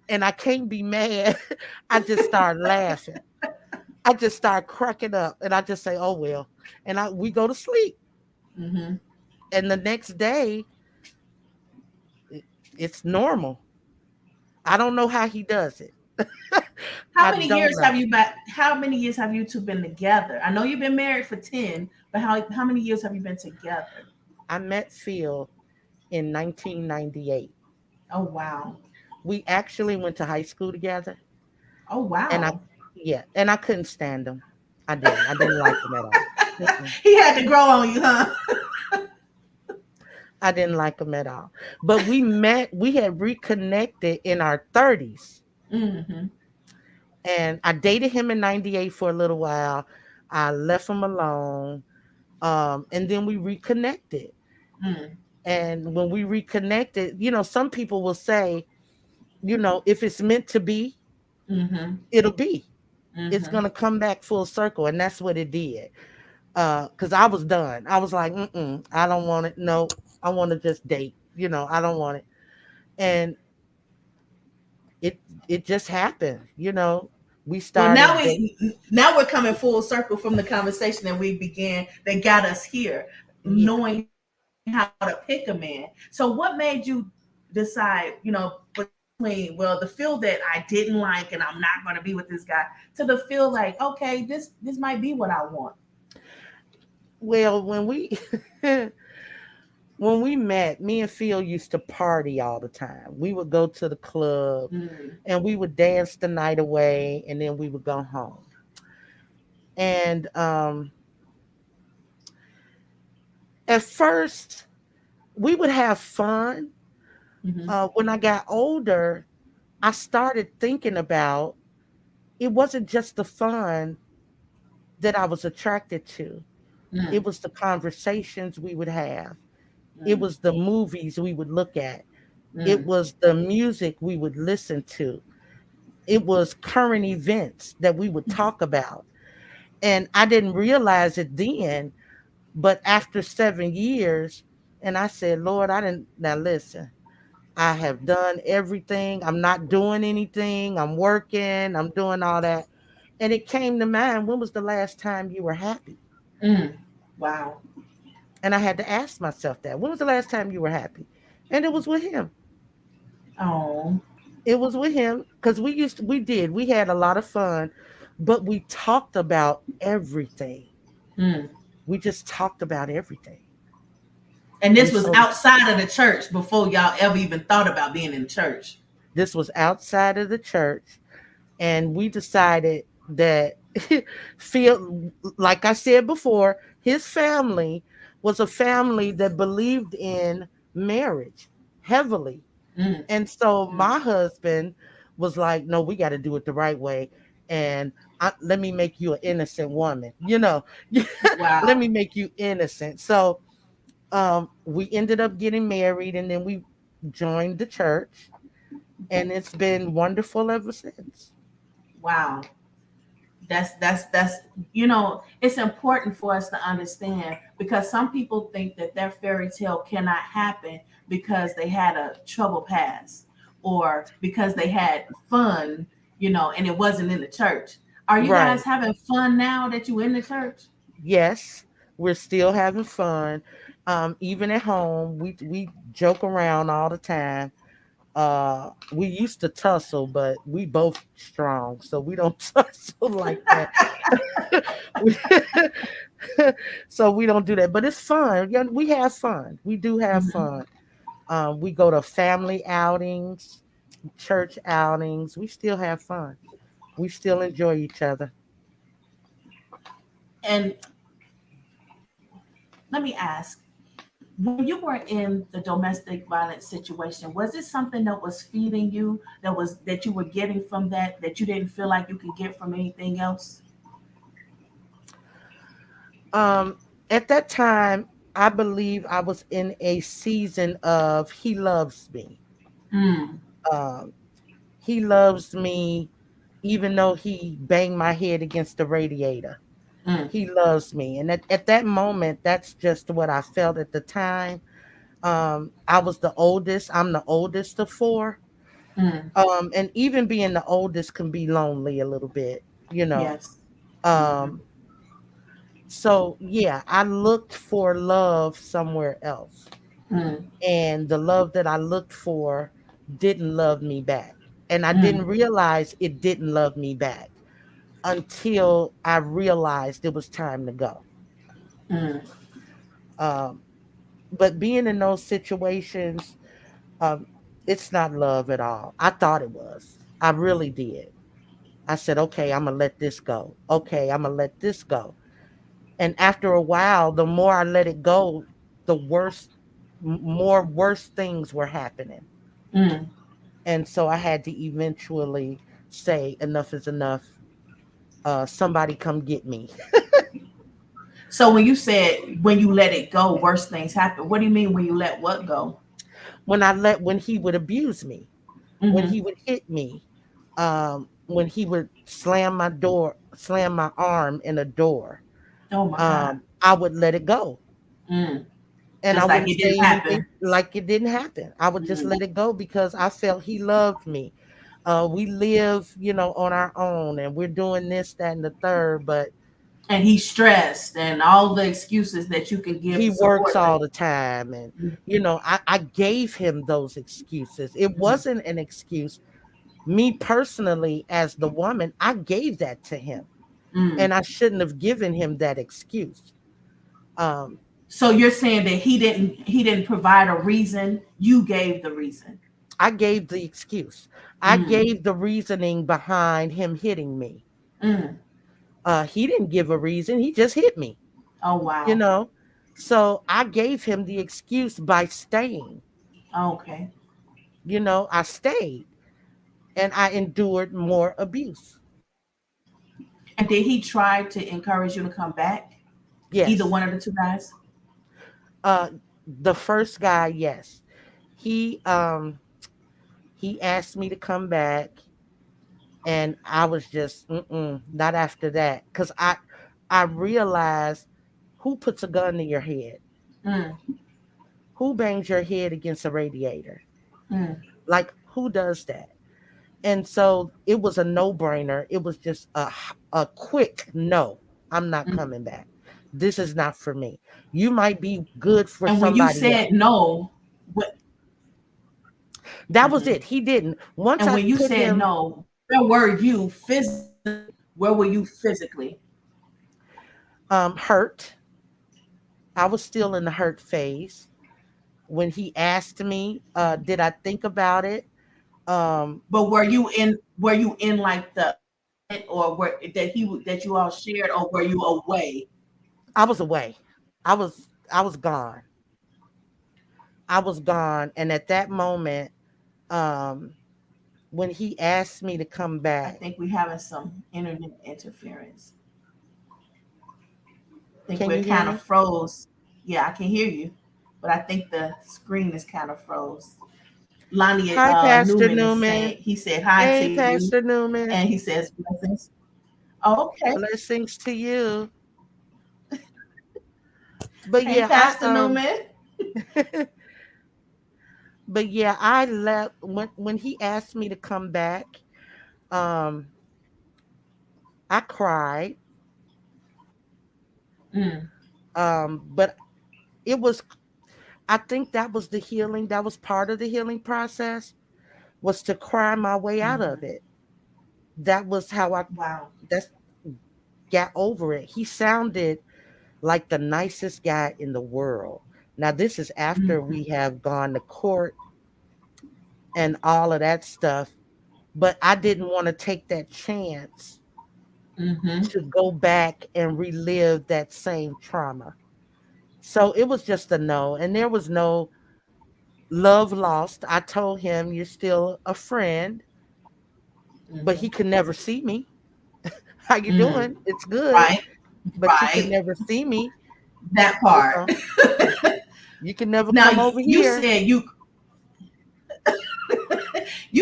and I can't be mad. I just start laughing. I just start cracking up, and I just say, "Oh well," and we go to sleep. Hmm. And the next day, it- it's normal. I don't know how he does it. How I many don't years have know. you back? How many years have you two been together? I know you've been married for 10, but how many years have you been together? I met Phil in 1998. Oh wow. We actually went to high school together, Oh and I wow. yeah, and I couldn't stand him. I didn't. I didn't like him at all. Mm-mm. He had to grow on you, huh? I didn't like him at all. But we met. We had reconnected in our 30s, Mm-hmm. and I dated him in '98 for a little while. I left him alone, and then we reconnected. Mm, And when we reconnected, some people will say, if it's meant to be, mm-hmm. it'll be. It's Mm-hmm. gonna come back full circle, and that's what it did. Because I was done. I was like, I don't want it. No, I want to just date. I don't want it. And it it just happened. We Well, started date. now we're coming full circle from the conversation that we began that got us here, Yeah. knowing how to pick a man. So, what made you decide, between the feel that I didn't like and I'm not going to be with this guy, to the feel like, okay, this might be what I want. Well, when we met, me and Phil used to party all the time. We would go to the club Mm, and we would dance the night away, and then we would go home. And at first, we would have fun. mm-hmm, When I got older, I started thinking about it wasn't just the fun that I was attracted to, mm, it was the conversations we would have, it mm, was the movies we would look at, it mm, was the music we would listen to, it was current events that we would talk about. And I didn't realize it then, but after 7 years, and I said, Lord, I didn't, now listen, I have done everything. I'm not doing anything. I'm working. I'm doing all that. And it came to mind, when was the last time you were happy? mm. Wow. And I had to ask myself that. When was the last time you were happy? And it was with him. Oh. It was with him because we had a lot of fun, but we talked about everything. Mm. We just talked about everything. And this And was so outside of the church before y'all ever even thought about being in church. this was outside of the church, and we decided that Phil, like I said before, his family was a family that believed in marriage heavily. Mm, And so mm. my husband was like, no, we got to do it the right way. And let me make you an innocent woman, let Wow. me make you innocent. So We ended up getting married, and then we joined the church, and it's been wonderful ever since. Wow. That's it's important for us to understand, because some people think that their fairy tale cannot happen because they had a trouble past, or because they had fun, and it wasn't in the church. Are you guys Right. having fun now that you in the church? Yes, we're still having fun. Even at home, we joke around all the time. We used to tussle, but we both strong, so we don't tussle like that. We- so we don't do that, but it's fun. Yeah, we have fun. We do have Mhm. fun. We go to family outings, church outings. We still have fun. We still enjoy each other. And let me ask, when you were in the domestic violence situation, was it something that was feeding you, that you were getting from that you didn't feel like you could get from anything else? Um, at that time, I believe I was in a season of he loves me. Mm, Um, he loves me even though he banged my head against the radiator. mm, He loves me. And at that moment, that's just what I felt at the time. I was the oldest. I'm the oldest of four. mm. And even being the oldest can be lonely a little bit, you know. Yes. Hmm. Um, so yeah, I looked for love somewhere else. Mm, And the love that I looked for didn't love me back. And I mm, didn't realize it didn't love me back until I realized it was time to go. mm, Um, but being in those situations, um, it's not love at all. I thought it was. I really did. I said, okay, I'm going to let this go. Okay, I'm going to let this go. And after a while, the more I let it go, the worse, more worse things were happening. mm. And so I had to eventually say, enough is enough. Somebody come get me. So when you said when you let it go, worse things happen. What do you mean when you let what go? When he would abuse me, when Hmm. he would hit me, when he would slam my arm in a door, Oh my God. I would let it go. Mm. And I Just like wouldn't it say didn't anything happen. like it didn't happen. I would just Mm. let it go because I felt he loved me. We live, on our own and we're doing this, that, and the third, but And he's stressed and all the excuses that you can give he to works support all things. the time. And, Mm, I gave him those excuses. It mm, wasn't an excuse. Me personally, as the woman, I gave that to him. mm. And I shouldn't have given him that excuse. Um, So you're saying that he didn't provide a reason, you gave the reason. I gave the excuse. I Mm, gave the reasoning behind him hitting me. mm. He didn't give a reason. He just hit me, Oh you wow. know. So I gave him the excuse by staying. Okay. I stayed and I endured more abuse. And did he try to encourage you to come back? Either Yes. one of the two guys? Uh, the first guy, yes. He he asked me to come back, and I was just not after that because I realized who puts a gun to your head, Mm, who bangs your head against a radiator, mm, like who does that? And so it was a no brainer. It was just a quick no. I'm not mm. coming back. This is not for me. You might be good for And when you somebody said else. no, what? That was Mhm. it. He didn't. Once And I when you put said him no, where were you physically? Where were you physically? hurt, I was still in the hurt phase. When he asked me, did I think about it? Um, But were you in like the apartment, or that you all shared, or were you away? I was away. I was gone. I was gone. And at that moment, um, when he asked me to come I back, think we're having some internet interference. I think can we're you hear kind of me? froze. Yeah, I can hear you. but I think the screen is kind of froze. Lonnie Hi, Pastor Newman is saying, Newman. he said hi to Hey, you, Pastor and Newman. he says blessings. Oh, okay. Blessings to you. But Hey, yeah, Pastor Newman. but yeah, I left when he asked me to come back. Um, I cried. Mm, But it was. I think that was the healing. That was part of the healing process. Was to cry my way out mhm. of it. That was how I. Wow. That's got over it. He sounded like the nicest guy in the world. Now this is after Mm-hmm. we have gone to court and all of that stuff, but I didn't want to take that chance Mm-hmm. to go back and relive that same trauma. So it was just a no, and there was no love lost. I told him you're still a friend, but he Mm-hmm. could never see me. How you Mm. doing? It's good, Right. but you could Right. never see me. That You part. know, you can never Now come over you here. said you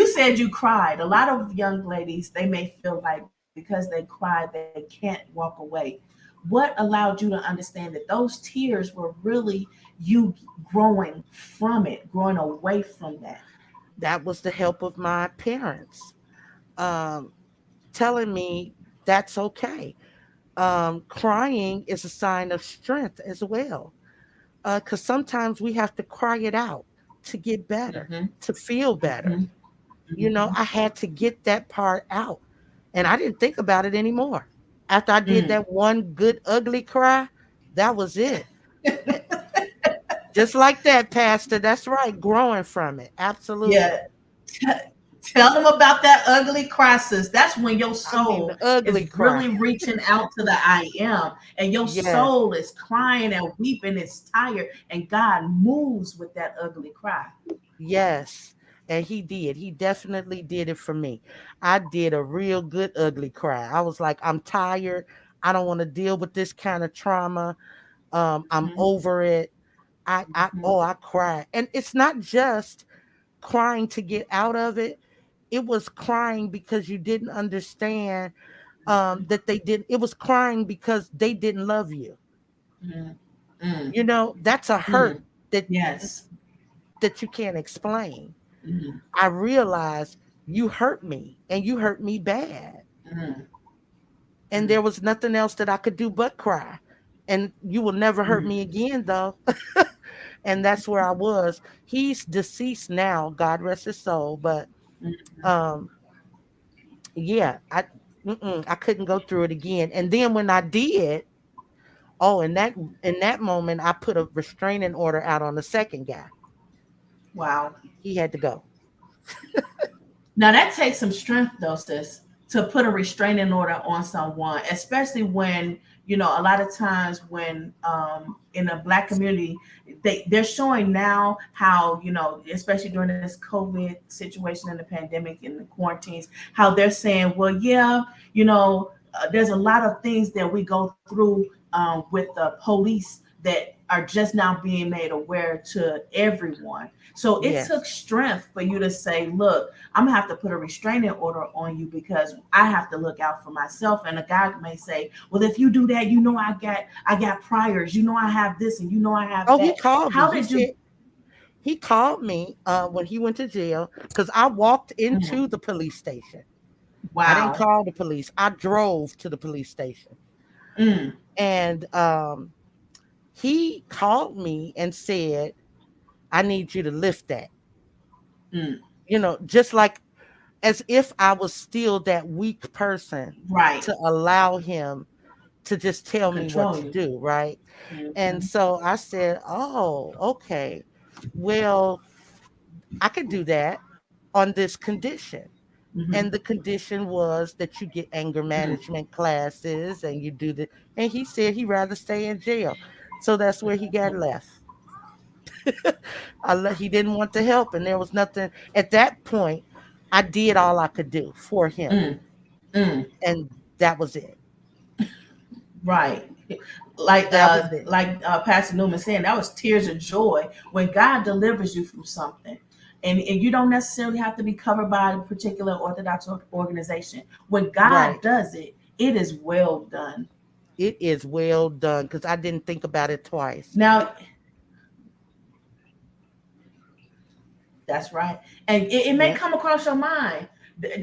said you cried. A lot of young ladies, they may feel like because they cried they can't walk away. What allowed you to understand that those tears were really you growing from it, growing away from that? That was the help of my parents, um, telling me that's okay. Crying is a sign of strength as well, because sometimes we have to cry it out to get better, Mm-hmm. to feel better. Mm-hmm. Mm-hmm. I had to get that part out, and I didn't think about it anymore. After I did Mm. that one good ugly cry, that was it. Eh, Just like that, Pastor. That's right. Growing from it. Yeah. Absolutely. T- Tell them about that ugly crisis. That's when your I mean, the soul is ugly cry. really reaching out to the I am, and your Yes. soul is crying and weeping, it's tired, and God moves with that ugly cry. Yes. And he did. He definitely did it for me. I did a real good ugly cry. I was like, I'm tired. I don't want to deal with this kind of trauma. I'm Mhm, over it. mhm, I cried. And it's not just crying to get out of it. It was crying because you didn't understand that they didn't. It was crying because they didn't love you. mhm, mm, That's a mm. hurt that Yes. that you can't explain. Mhm, I realized you hurt me and you hurt me bad. mm, And mm, there was nothing else that I could do but cry. And you will never hurt mm, me again, though. And that's where I was. He's deceased now, God rest his soul. But mm. um, yeah, I couldn't go through it again. And then when I did, oh, in that moment, I put a restraining order out on the second guy. Wow. He had to go. Now that takes some strength, though, sis, to put a restraining order on someone, especially when a lot of times when in a black community, they're showing now how especially during this COVID situation and the pandemic and the quarantines, how they're saying, well, yeah, there's a lot of things that we go through with the police that are just now being made aware to everyone. So it took Yes. strength for you to say, look, I'm gonna have to put a restraining order on you because I have to look out for myself. And a guy may say, well, if you do that, I got priors, I have this and I have Oh, he that. called me. How He did you? said he called me when he went to jail because I walked Mm, into the police station. I didn't wow. call the police. I drove to the police station. Mm, And he called me and said, I need you to lift that. mm, Just like as if I was still that weak person right. to allow him to just tell me what Control to you. do, right? And Mm-hmm. so I said, oh, okay. Well, I could do that on this condition. Mm-hmm. And the condition was that you get anger Mm, management classes and you do the and he said he'd rather stay in jail. So that's where he got left. He didn't want the help, and there was nothing at that point. I did all I could do for him, mm, mm, and that was it. right. That was it. Pastor Newman saying, that was tears of joy when God delivers you from something. And you don't necessarily have to be covered by a particular Orthodox organization. When God Right. does it, it is well done. It is well done because I didn't think about it twice. Now, that's right. And it may Yep. come across your mind.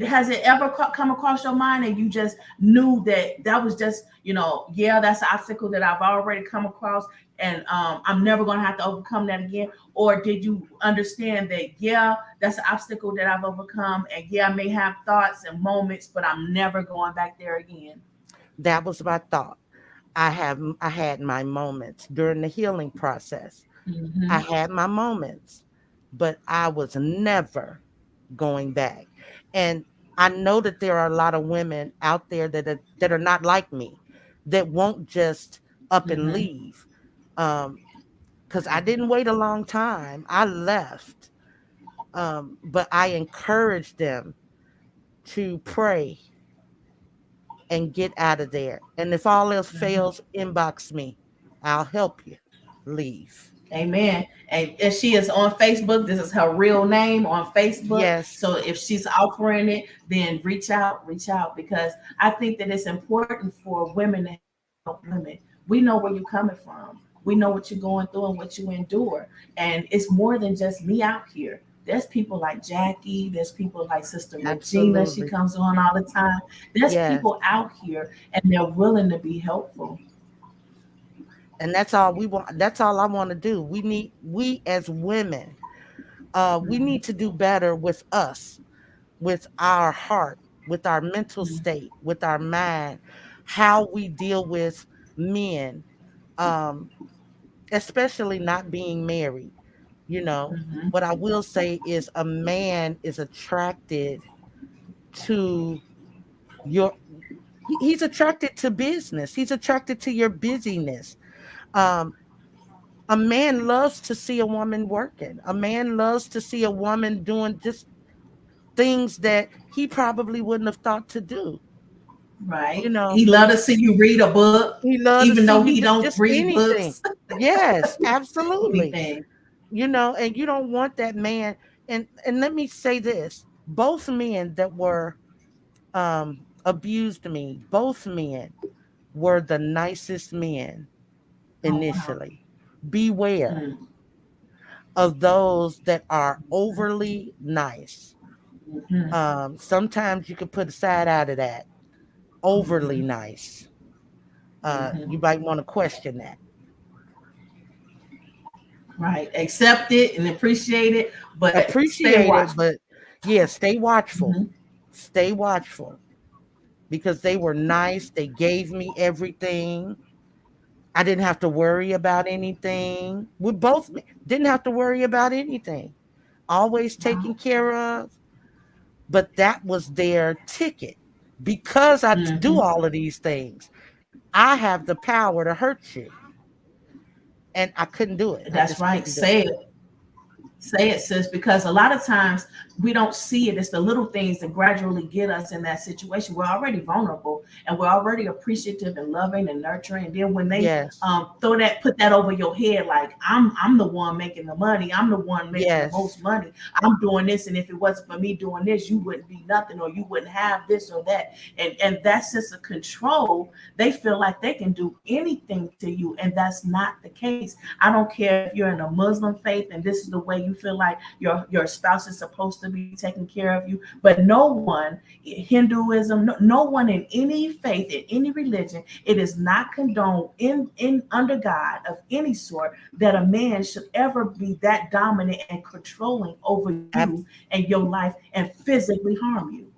Has it ever come across your mind and you just knew that that was just, yeah, that's an obstacle that I've already come across, and I'm never going to have to overcome that again? Or did you understand that, yeah, that's an obstacle that I've overcome, and yeah, I may have thoughts and moments, but I'm never going back there again? That was my thought. I had my moments during the healing process. I Mm-hmm. had my moments, but I was never going back. And I know that there are a lot of women out there that are not like me, that won't just up and Mm-hmm. leave. Because I didn't wait a long time. I left. But I encouraged them to pray and get out of there. And if all else Mm-hmm. fails, inbox me. I'll help you leave. Amen. And she is on Facebook. This is her real name on Facebook. Yes, So if she's offering it, then reach out, because I think that it's important for women to help women. We know where you're coming from. We know what you're going through and what you endure. And it's more than just me out here. There's people like Jackie. There's people like Sister Regina. She absolutely. comes on all the time. There's Yes. people out here and they're willing to be helpful. And that's all we want. That's all I want to do. We as women, we need to do better with us, with our heart, with our mental state, with our mind, how we deal with men, um, especially not being married. You know, Mm-hmm. what I will say is a man is attracted to your, he's attracted to business. He's attracted to your busyness. Um, a man loves to see a woman working. A man loves to see a woman doing just things that he probably wouldn't have thought to do. You Right. know, He love to see you read a book, he loved to even see though you he do don't just read anything. books. Yes, absolutely. Anything. And you don't want that man. And let me say this: both men that were abused me, both men were the nicest men Oh wow. initially. Beware Mm, of those that are overly nice. mm-hmm, Sometimes you could put a side out of that. Overly mm-hmm, nice. You mm-hmm. might want to question that. Right. Accept it and appreciate it, but stay Appreciate it, watchful. but yeah, stay watchful. Mm-hmm. Stay watchful because they were nice. They gave me everything. I didn't have to worry about anything. We both didn't have to worry about anything. Always taken Wow. care of. But that was their ticket. Because I do Mm-hmm. all of these things, I have the power to hurt you. And I couldn't do it. I That's just right. couldn't do Say it. Say it, sis, because a lot of times we don't see it. It's the little things that gradually get us in that situation. We're already vulnerable and we're already appreciative and loving and nurturing. And then when it. they Yes. put that over your head, like I'm the one making the money, I'm the one making the Yes. most money, I'm doing this, and if it wasn't for me doing this, you wouldn't be nothing, or you wouldn't have this or that. And that sense of control, they feel like they can do anything to you, and that's not the case. I don't care if you're in a Muslim faith and this is the way you feel like your spouse is supposed to be taking care of you. But no one, Hinduism, no one in any faith, in any religion, it is not condoned in under God of any sort that a man should ever be that dominant and controlling over Ab- you and your life and physically harm you.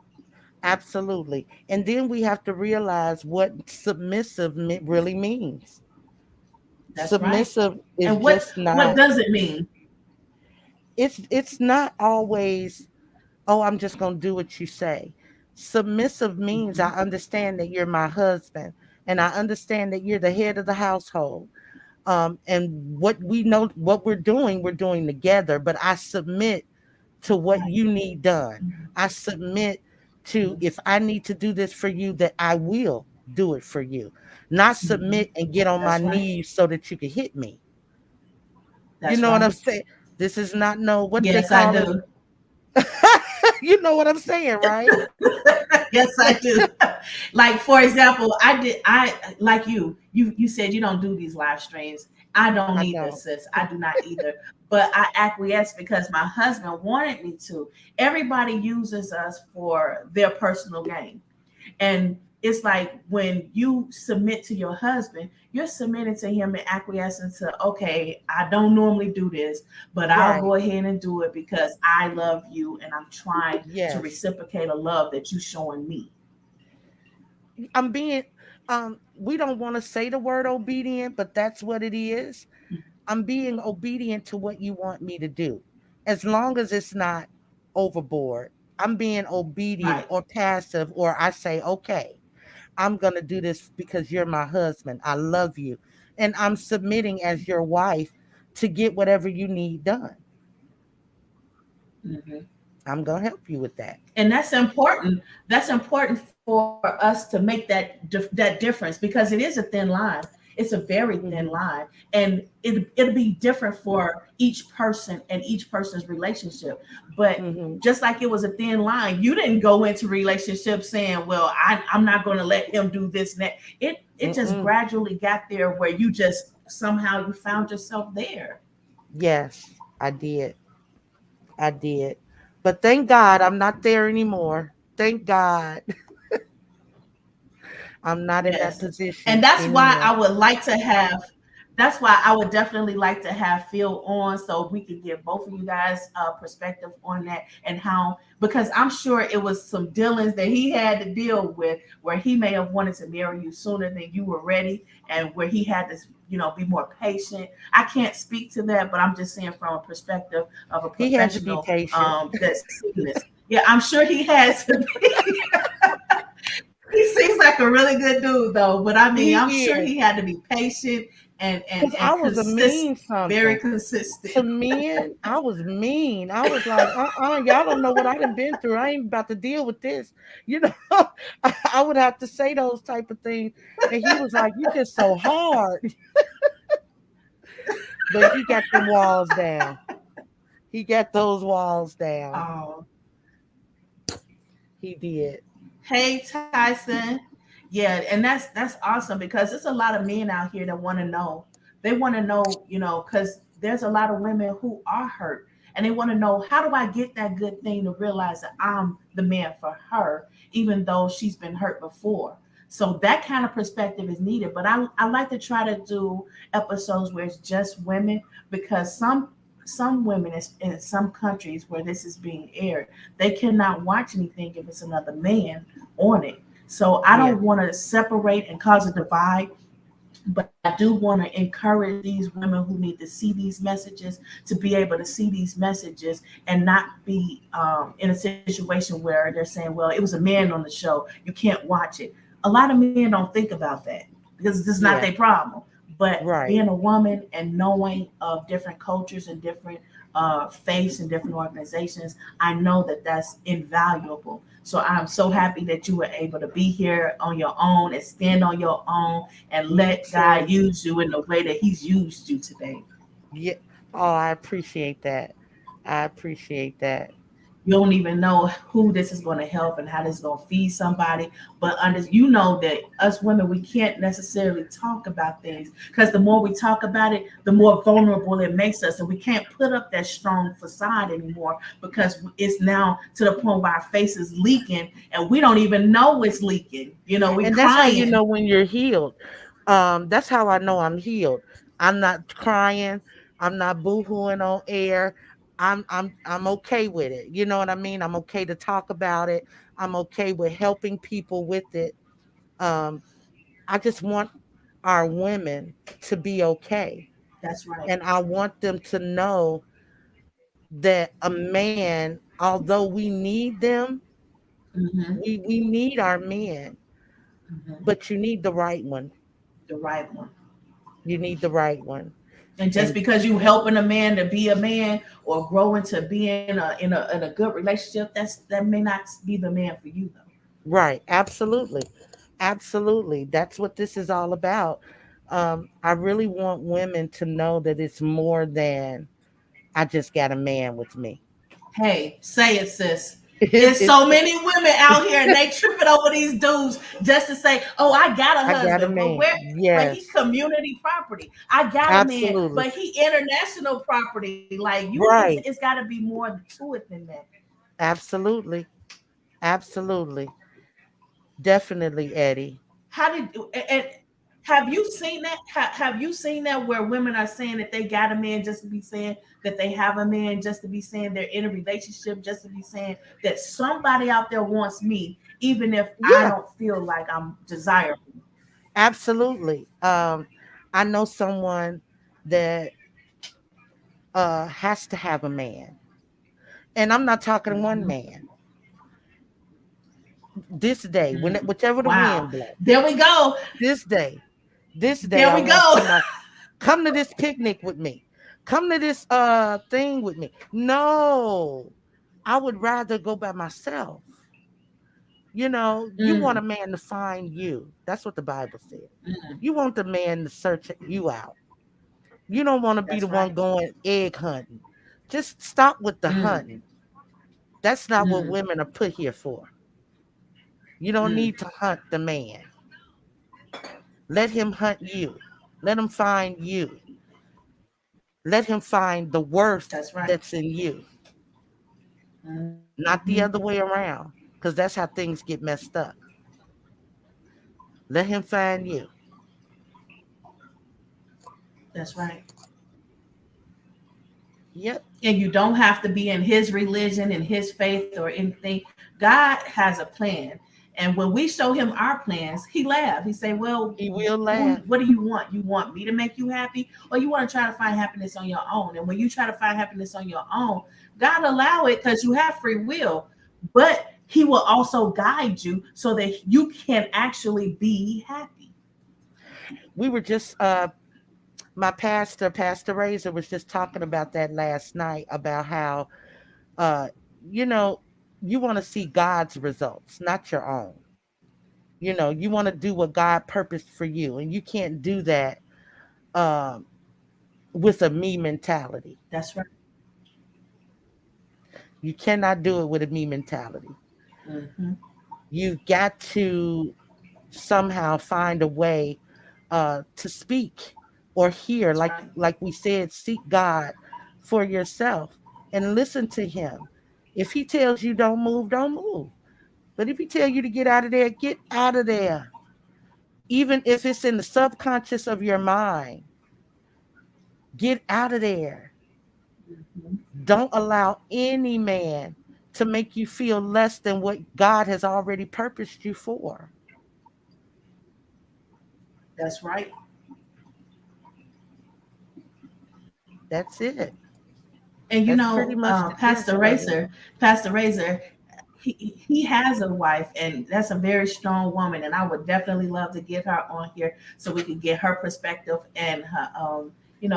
Absolutely. And then we have to realize what submissive really means. That's right. Submissive is And what just what not, does it mean? it's not always, oh, I'm just going to do what you say. Submissive means I Mhm. understand that you're my husband and I understand that you're the head of the household. And what we're doing together, but I submit to what Right. you need done. I submit to, if I need to do this for you, that I will do it for you. not Hmm. submit and get on my That's right. knees so that you can hit me. You That's know what I'm right. saying? This is not no what they Yes, I call it. do. You know what I'm saying, right? Yes, I do. Like for example, I like you said you don't do these live streams. I don't I either, don't. sis. I do not either. But I acquiesced because my husband wanted me to. Everybody uses us for their personal gain. And it's like when you submit to your husband, you're submitting to him and acquiescing to, okay, I don't normally do this, but I'll Right. go ahead and do it because I love you and I'm trying to Yes. reciprocate a love that you're showing me. I'm being we don't want to say the word obedient, but that's what it is. I'm being obedient to what you want me to do. As long as it's not overboard. I'm being obedient Right. or passive, or I say, okay, I'm going to do this because you're my husband. I love you. And I'm submitting as your wife to get whatever you need done. Mhm. I'm going to help you with that. And that's important. That's important for us to make that difference because it is a thin line. It's a very thin Hmm. line, and it'll be different for each person and each person's relationship. But Hmm. just like it was a thin line, you didn't go into relationship saying, "Well, I'm not going to let him do this and that." It just Mm-mm. gradually got there where you just somehow you found yourself there. Yes, I did. I did. But thank God I'm not there anymore. Thank God I'm not in that Yes. And position that's why anymore. I would like to have, that's why I would definitely like to have Phil on so we could give both of you guys perspective on that and how, because I'm sure it was some dealings that he had to deal with where he may have wanted to marry you sooner than you were ready and where he had to, be more patient. I can't speak to that, but I'm just saying from a perspective of a He had to be professional patient. that's seen this. Yeah, I'm sure he has to be. He seems like a really good dude, though. But I mean, I'm He sure is. he had to be patient and and Because and I was a consistent, mean very something. To consistent. men, I was mean. I was like, y'all don't know what I done been through. I ain't about to deal with this. You know, I would have to say those type of things. And he was like, you just so hard. But he got them walls down. He got those walls down. Oh, He did. hey Tyson. Yeah, and that's awesome because there's a lot of men out here that want to know. They want to know, because there's a lot of women who are hurt, and they want to know how do I get that good thing to realize that I'm the man for her, even though she's been hurt before. So that kind of perspective is needed. But I like to try to do episodes where it's just women because some women in some countries where this is being aired, they cannot watch anything if it's another man on it. So I Yeah. don't want to separate and cause a divide, but I do want to encourage these women who need to see these messages to be able to see these messages and not be in a situation where they're saying, well, it was a man on the show, you can't watch it. A lot of men don't think about that because this is not their Yeah. problem. But Right. being a woman and knowing of different cultures and different faiths and different organizations, I know that that's invaluable. So I'm so happy that you were able to be here on your own and stand on your own and Me let God too. use you in the way that He's used you today. Yeah. Oh, I appreciate that. I appreciate that. You don't even know who this is going to help and how this is going to feed somebody. But that us women, we can't necessarily talk about things because the more we talk about it, the more vulnerable it makes us. And we can't put up that strong facade anymore because it's now to the point where our face is leaking and we don't even know it's leaking. We And that's how you crying. know when you're healed. That's how I know I'm healed. I'm not crying. I'm not boohooing on air. I'm okay with it. You know what I mean? I'm okay to talk about it. I'm okay with helping people with it. Um, I just want our women to be okay. That's right. And I want them to know that a man, although we need them, Hmm. we need our men, Hmm. but you need the right one. The right one. You need the right one. And just And because you helping a man to be a man or grow into being in a good relationship, that may not be the man for you though. right, absolutely. Absolutely. That's what this is all about. I really want women to know that it's more than I just got a man with me. Hey, say it, sis. It's, It's it's so many women out here and they tripping over these dudes just to say, "Oh, I got a I got a husband," but man. where? But he Yes, community property. I got a man, absolutely. but he international property. Like you, it's Right. got to be more to it than that. Absolutely. Absolutely. Definitely, Eddie. How did and have you seen that? Have you seen that where women are saying that they got a man just to be saying that they have a man, just to be saying they're in a relationship, just to be saying that somebody out there wants me, even if I Yeah, don't feel like I'm desirable? absolutely. I know someone that has to have a man. And I'm not talking one Mhm. man. This day, when Mm. whichever the Wow. wind blows, There we go. this day, this day There I we want go. somebody come to this picnic with me. Come to this thing with me. No. I would rather go by myself. You want a Mm, man to find you. That's what the Bible says. mm, You want the man to search you out. You don't want to be the that's one right. going egg hunting. Just stop with the Mm, hunting. That's not what mm, women are put here for. You don't mm, need to hunt the man. Let him hunt you. Let him find you. Let him find the worth that's right. that's in you, Hmm. not the other way around, because that's how things get messed up. Let him find you. That's right. Yep, And you don't have to be in his religion and his faith or anything. God has a plan. And when we show him our plans, he laughs. He say, "Well, he will laugh. what do you want? You want me to make you happy, or you want to try to find happiness on your own?" And when you try to find happiness on your own, God allow it because you have free will, but he will also guide you so that you can actually be happy. We were just my Pastor Razor was just talking about that last night about how uh you know you want to see God's results, not your own. You want to do what God purposed for you, and you can't do that um with a me mentality. That's right. You cannot do it with a me mentality. Hmm. You got to somehow find a way to speak or hear, That's like right. like we said, seek God for yourself and listen to him. If he tells you don't move, don't move. But if he tell you to get out of there, get out of there. Even if it's in the subconscious of your mind, get out of there. Hmm. Don't allow any man to make you feel less than what God has already purposed you for. That's right. That's it. And That's pretty much the Pastor gist of it. Racer, Pastor Razor, he has a wife, and that's a very strong woman. And I would definitely love to get her on here so we could get her perspective and her,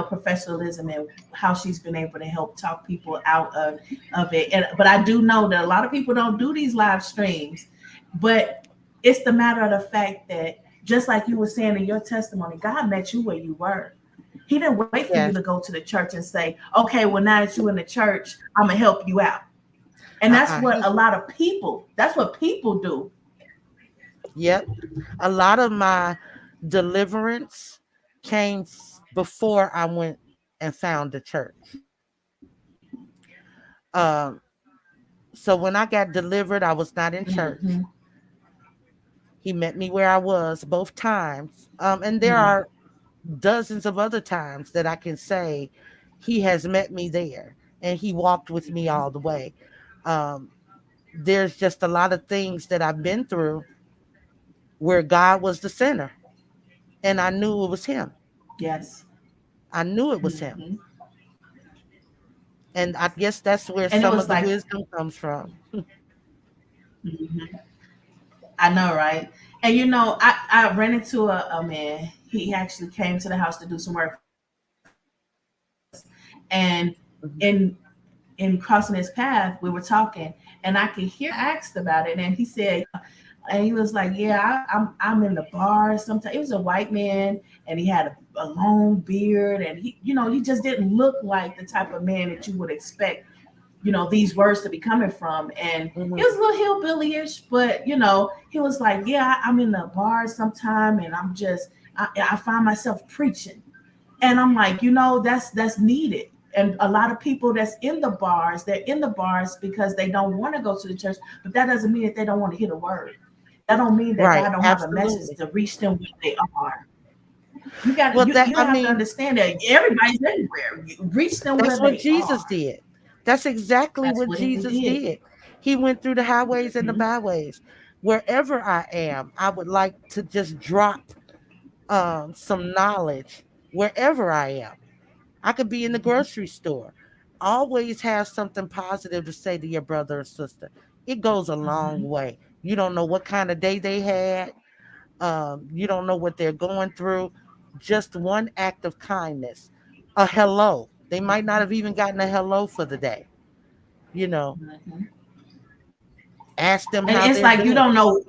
professionalism and how she's been able to help talk people out of it. And but I do know that a lot of people don't do these live streams, but it's the matter of the fact that just like you were saying in your testimony, God met you where you were. He didn't wait for you to Yes. go to the church and say, "Okay, well now that you're in the church, I'm gonna help you out." And that's Uh-uh. what a lot of people, that's what people do. Yep. A lot of my deliverance came before I went and found the church. Um, so when I got delivered, I was not in church. Mm-hmm. He met me where I was both times. And there Mm. are dozens of other times that I can say he has met me there and he walked with me all the way. Um, there's just a lot of things that I've been through where God was the center and I knew it was him. Yes. I knew it was him. Mm-hmm. And I guess that's where And it some was of the like, wisdom comes from. mhm. I know, right? And I ran into a man. He actually came to the house to do some work for us. And in crossing his path, we were talking, and I could hear. I asked about it, and he said, And he was like, "Yeah, I'm in the bar sometimes." It was a white man, and he had a long beard, and he just didn't look like the type of man that you would expect, these words to be coming from. And he Hmm. was a little hillbillyish, but he was like, "Yeah, I'm in the bar sometime, and I find myself preaching." And I'm like, that's needed. And a lot of people that's in the bars, they're in the bars because they don't want to go to the church, but that doesn't mean that they don't want to hear the word. That don't mean that Right. God don't have a message Absolutely. to reach them where they are. You got Well, you that you I have to mean, understand that everybody's everywhere. You reach them where that's what they Jesus are. did. That's exactly That's what what he Jesus did. did. He went through the highways and the Mhm, byways. Wherever I am, I would like to just drop some knowledge wherever I am. I could be in the mhm, grocery store. Always have something positive to say to your brother or sister. It goes a long mhm. way. You don't know what kind of day they had. You don't know what they're going through. Just one act of kindness, a hello. They might not have even gotten a hello for the day. You know, Mhm. ask them And how it's they're like doing. you don't know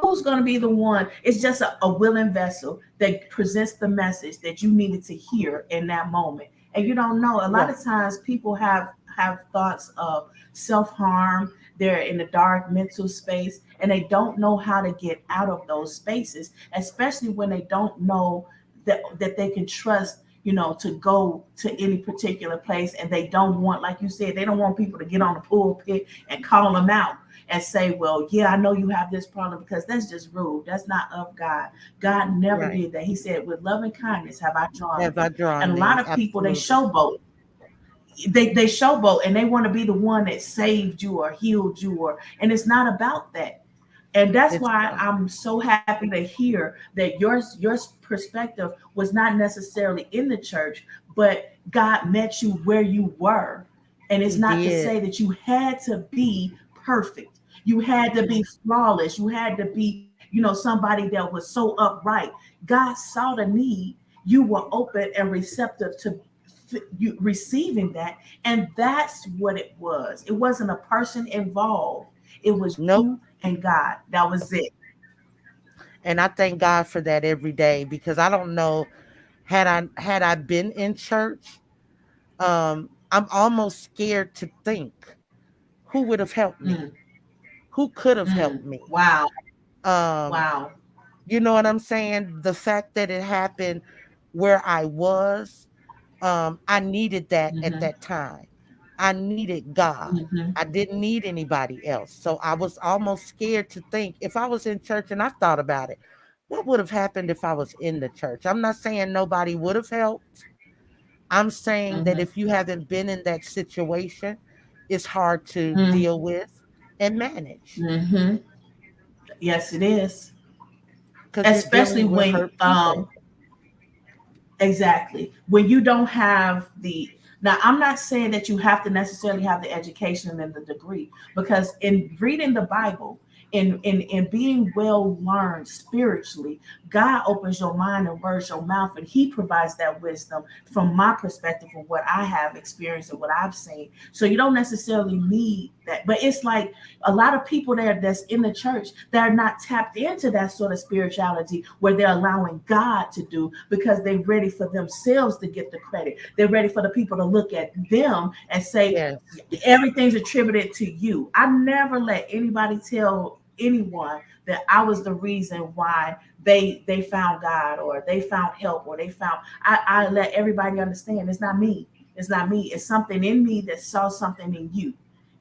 who's going to be the one. It's just a willing vessel that presents the message that you needed to hear in that moment. And you don't know. A lot Right. of times people have thoughts of self-harm. They're in a dark mental space and they don't know how to get out of those spaces, especially when they don't know that they can trust, to go to any particular place. And they don't want, like you said, they don't want people to get on the pulpit and call them out and say, "Well, yeah, I know you have this problem," because that's just rude. That's not of God. God never Right. did that. He said, "With loving kindness have I drawn Have I thee." And drawn a lot thee? of people, they Absolutely. showboat. They showboat and they want to be the one that saved you or healed you, and it's not about that. And that's It's why not. I'm so happy to hear that your perspective was not necessarily in the church, but God met you where you were. And it's He not to did. say that you had to be perfect, you had to be flawless, you had to be, somebody that was so upright. God saw the need, you were open and receptive to you receiving that. And that's what it was. It wasn't a person involved, it was Nope. you and God. That was it. And I thank God for that every day because I don't know, had I been in church, I'm almost scared to think who would have helped me, Mm, who could have mm. helped me. Wow. Um, Wow. you know what I'm saying? The fact that it happened where I was, I needed that at Hmm. that time. I needed God. Hmm. I didn't need anybody else. So I was almost scared to think if I was in church and I thought about it, what would have happened if I was in the church? I'm not saying nobody would have helped. I'm saying that Hmm. if you haven't been in that situation, it's hard to Hmm. deal with and manage Hmm. Yes, it is. because you're Especially dealing with when hurt people. exactly. When you don't have the, now I'm not saying that you have to necessarily have the education and the degree, because in reading the Bible, in being well learned spiritually, God opens your mind and words your mouth, and He provides that wisdom from my perspective of what I have experienced and what I've seen. So you don't necessarily need that. But it's like a lot of people there that's in the church that are not tapped into that sort of spirituality where they're allowing God to do, because they're ready for themselves to get the credit. They're ready for the people to look at them and say, Yes. everything's attributed to you. I never let anybody tell anyone that I was the reason why they found God or they found help or they found, I let everybody understand it's not me. It's not me. It's something in me that saw something in you.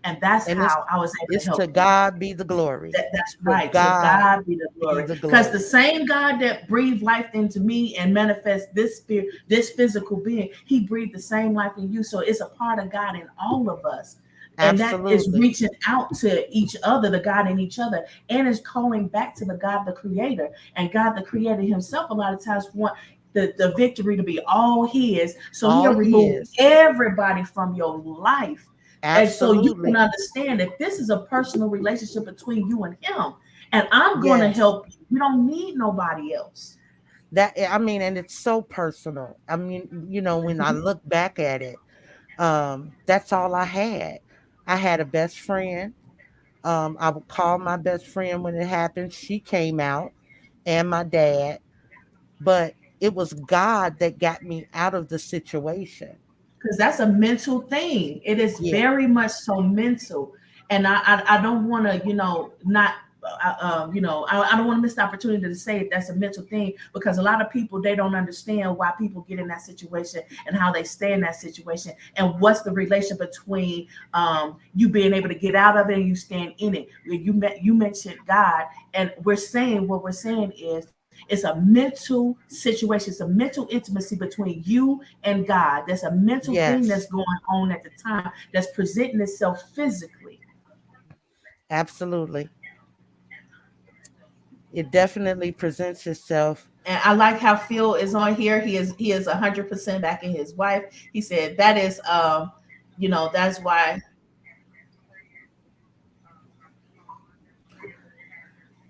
And that's And it's how I was able to it's to help you. God be the glory. That's To right. To God God be the be glory. the Because the glory. same God that breathed life into me and manifest this spirit, this physical being, He breathed the same life in you. So it's a part of God in all of us. And that is Absolutely. reaching out to each other, the God in each other, and is calling back to the God, the Creator. And God, the Creator Himself, a lot of times want the victory to be all His. So All He'll he remove is. everybody from your life, and so you can Absolutely. understand that this is a personal relationship between you and Him. And I'm going to Yes. help you. You don't need nobody else. I mean, and it's so personal. I mean, when I Mhm. look back at it, that's all I had. I had a best friend. I would call my best friend when it happened. She came out, and my dad. But it was God that got me out of the situation. Because that's a mental thing. It is Yeah. very much so mental, and I don't want to not I don't want to miss the opportunity to say that's a mental thing, because a lot of people, they don't understand why people get in that situation and how they stay in that situation, and what's the relation between you being able to get out of it and you staying in it. You mentioned God, and what we're saying is it's a mental situation. It's a mental intimacy between you and God. There's a mental thing that's Yes, going on at the time that's presenting itself physically. absolutely. It definitely presents itself. And I like how Phil is on here. He is 100% backing his wife. He said that is that's why.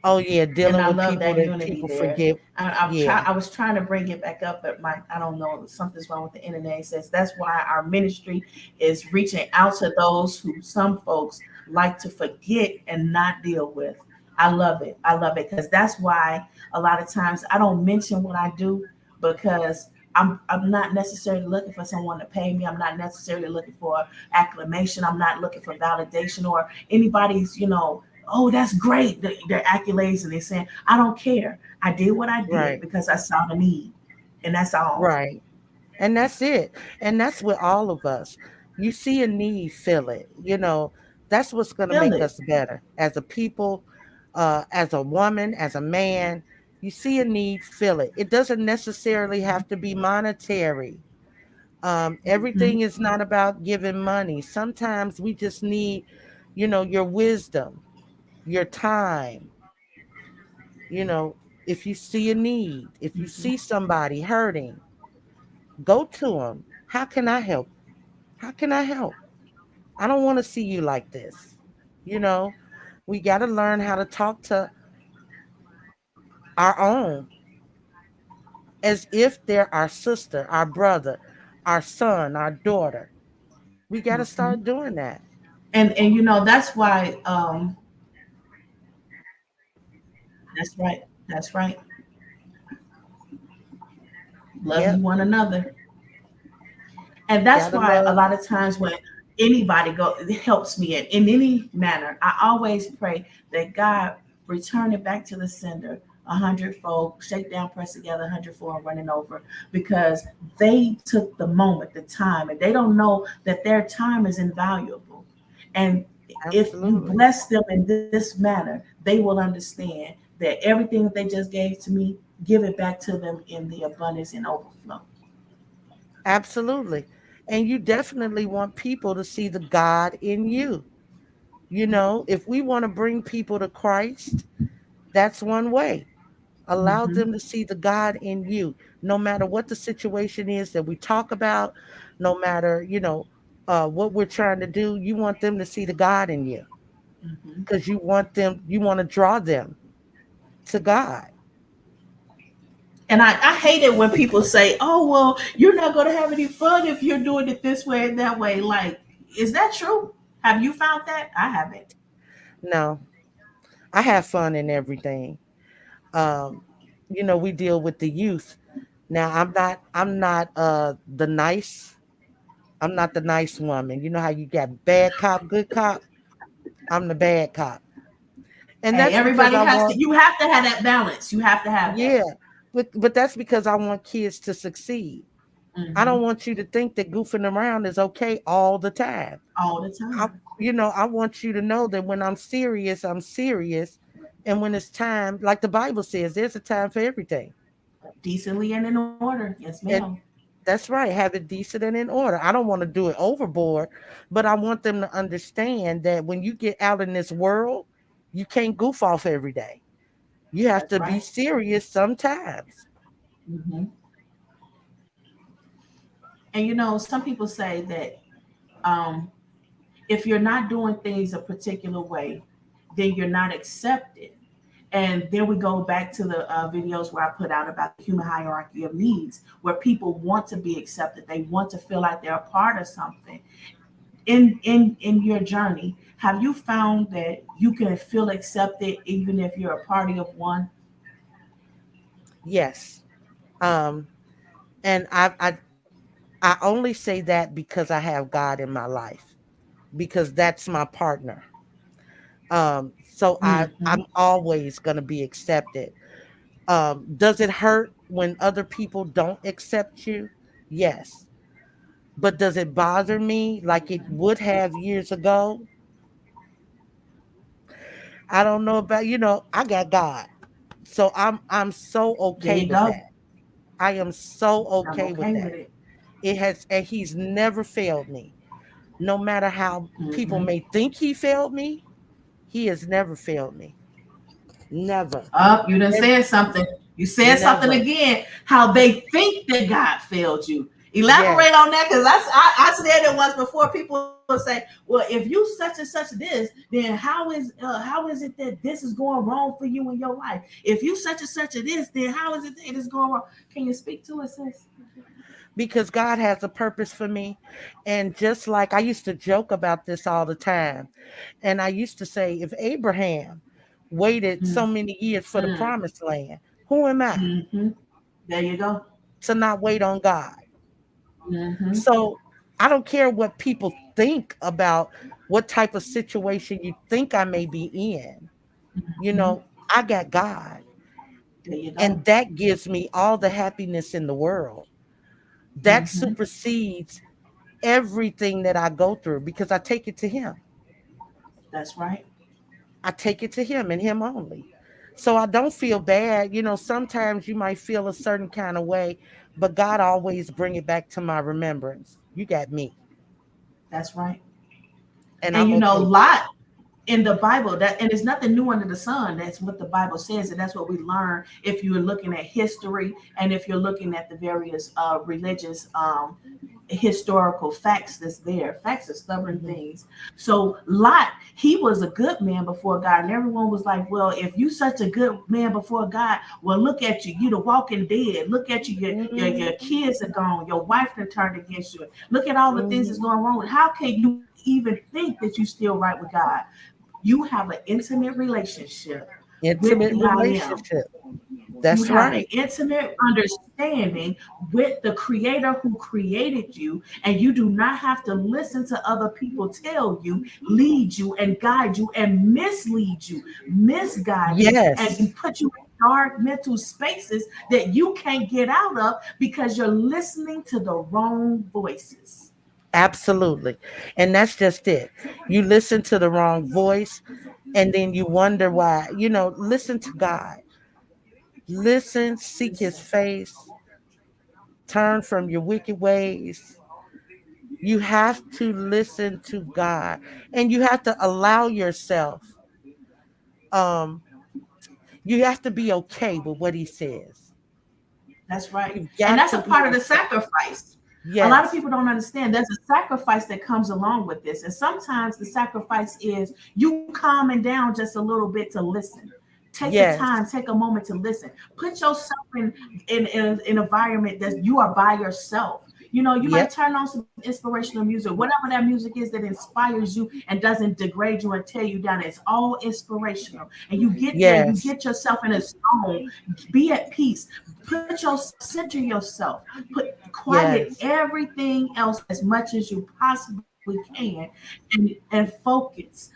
Oh yeah, And dealing I with love people that that unity people there. forget. Yeah, I was trying to bring it back up, but I don't know, something's wrong with the internet. It says that's why our ministry is reaching out to those who some folks like to forget and not deal with. I love it. I love it, because that's why a lot of times I don't mention what I do, because I'm not necessarily looking for someone to pay me. I'm not necessarily looking for acclamation. I'm not looking for validation or anybody's, oh, that's great, their accolades, and they're saying, I don't care. I did what I did right, because I saw the need, and that's all. right. And that's it. And that's with all of us. You see a need, fill it. That's what's going to Feel make it. us better as a people, as a woman, as a man. You see a need, fill it. It doesn't necessarily have to be monetary. Mhm. Everything is not about giving money. Sometimes we just need, your wisdom, your time. If you see a need, if you Mhm. see somebody hurting, go to them. How can I help? How can I help? I don't want to see you like this. You know, we got to learn how to talk to our own as if they're our sister, our brother, our son, our daughter. We got to Mhm. start doing that. And that's why that's right. That's right. Love you Yep. one another. And that's Got to why a love. lot of times when anybody it helps me in any manner, I always pray that God return it back to the sender 100-fold, shake down, press together, 100-fold, running over, because they took the moment, the time, and they don't know that their time is invaluable. And if you Absolutely. bless them in this manner, they will understand that everything that they just gave to me, give it back to them in the abundance and overflow. Absolutely. And you definitely want people to see the God in you. If we want to bring people to Christ, that's one way. Allow Hmm. them to see the God in you, no matter what the situation is that we talk about, no matter, what we're trying to do. You want them to see the God in you Hmm. because you want to draw them to God. And I hate it when people say, "Oh, well, you're not going to have any fun if you're doing it this way and that way." Like, is that true? Have you found that? I haven't. No, I have fun in everything. Um, we deal with the youth. Now I'm not the nice woman. You know how you got bad cop, good cop? I'm the bad cop. And Hey, that's because everybody I has to. want You have to have that balance. You have to have that. yeah, but that's because I want kids to succeed. I Hmm. don't want you to think that goofing around is okay all the time. All the I, time, I want you to know that when I'm serious. And when it's time, like the Bible says, there's a time for everything. decently and in order. Yes, ma'am. And that's right, have it decent and in order. I don't want to do it overboard, but I want them to understand that when you get out in this world, you can't goof off every day. You have That's to be right. serious sometimes. Hmm. And some people say that um, if you're not doing things a particular way, then you're not accepted. And then we go back to the videos where I put out about the human hierarchy of needs, where people want to be accepted. They want to feel like they're a part of something. in your journey, have you found that you can feel accepted even if you're a party of one? Yes. Um, and I only say that because I have God in my life, because that's my partner. So Mm-hmm. I'm always gonna be accepted. Does it hurt when other people don't accept you? Yes. But does it bother me like it would have years ago? I don't know about, I got God. So I'm so There okay you with go. that. I am so I'm okay with okay with that. it. It has, and he's never failed me. No matter how people Mm-hmm. may think he failed me, he has never failed me. Never. Up, you done Never. said something. You said something Never. again. How they think that God failed you. Yes. Elaborate on that, because I said it once before. People say, "Well, if you such and such this, then how is it that this is going wrong for you in your life? If you such and such this, then how is it that it is going wrong?" Can you speak to it, sis? Because God has a purpose for me. And just like I used to joke about this all the time, and I used to say, if Abraham waited so many years for the Mm-hmm. promised land, who am I Mm-hmm. There you go. to not wait on God? Mm-hmm. So I don't care what people think about what type of situation you think I may be in. You Mm-hmm. know, I got God, There you go. and that gives me all the happiness in the world. That Mm-hmm. supersedes everything that I go through because I take it to him. That's right. I take it to him and him only. So I don't feel bad. Sometimes you might feel a certain kind of way, but God always bring it back to my remembrance. You got me, That's right. and And I'm you know, okay with Lot in the Bible, that and it's nothing new under the sun. That's what the Bible says, and that's what we learn if you're looking at history and if you're looking at the various religious historical facts that's there. Facts are that. stubborn Hmm. things. So Lot, he was a good man before God, and everyone was like, "Well, if you such a good man before God, well, look at you, you the walking dead. Look at you, your Hmm. kids are gone, your wife done turned against you. Look at all the things that's Hmm. going wrong. How can you even think that you still right with God? You have an intimate relationship with Intimate the I am. relationship. You That's have an right. intimate understanding with the creator who created you, and you do not have to listen to other people tell you, lead you, and guide you, and mislead you, misguide you, Yes, and put you in dark mental spaces that you can't get out of because you're listening to the wrong voices. absolutely. And that's just it. You listen to the wrong voice, and then you wonder why. Listen to God. Listen, seek his face, turn from your wicked ways. You have to listen to God, and you have to allow yourself, um, you have to be okay with what he says. That's right. You've And got that's to a be part of the okay. sacrifice. A lot of Yes, people don't understand there's a sacrifice that comes along with this. And sometimes the sacrifice is you calming down just a little bit to listen. Take the time, yes, take a moment to listen. Put yourself in an environment that you are by yourself. You know, you might yep, turn on some inspirational music, whatever that music is that inspires you and doesn't degrade you and tear you down. It's all inspirational. And you get there, you yes, get yourself in a zone, be at peace, put yourself, center yourself, put quiet yes, everything else as much as you possibly can, and focus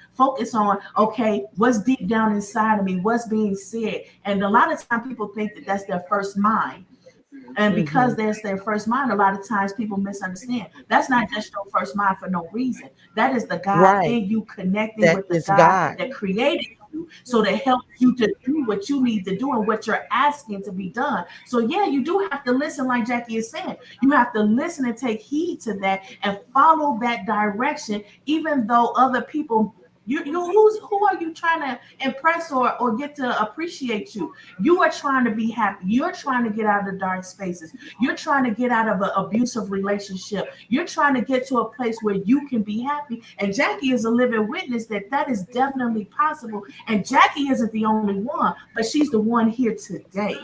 on, okay, what's deep down inside of me, what's being said. And a lot of time people think that that's their first mind, and because hmm, there's their first mind, a lot of times people misunderstand. That's not just your first mind for no reason. That is the God right. in you connecting That with the is God God. that created you, so that helps you to do what you need to do and what you're asking to be done. So yeah, you do have to listen, like Jackie is saying. You have to listen and take heed to that and follow that direction, even though other people, who are you trying to impress or get to appreciate you? You are trying to be happy. You're trying to get out of the dark spaces. You're trying to get out of an abusive relationship. You're trying to get to a place where you can be happy. And Jackie is a living witness that that is definitely possible. And Jackie isn't the only one, but she's the one here today.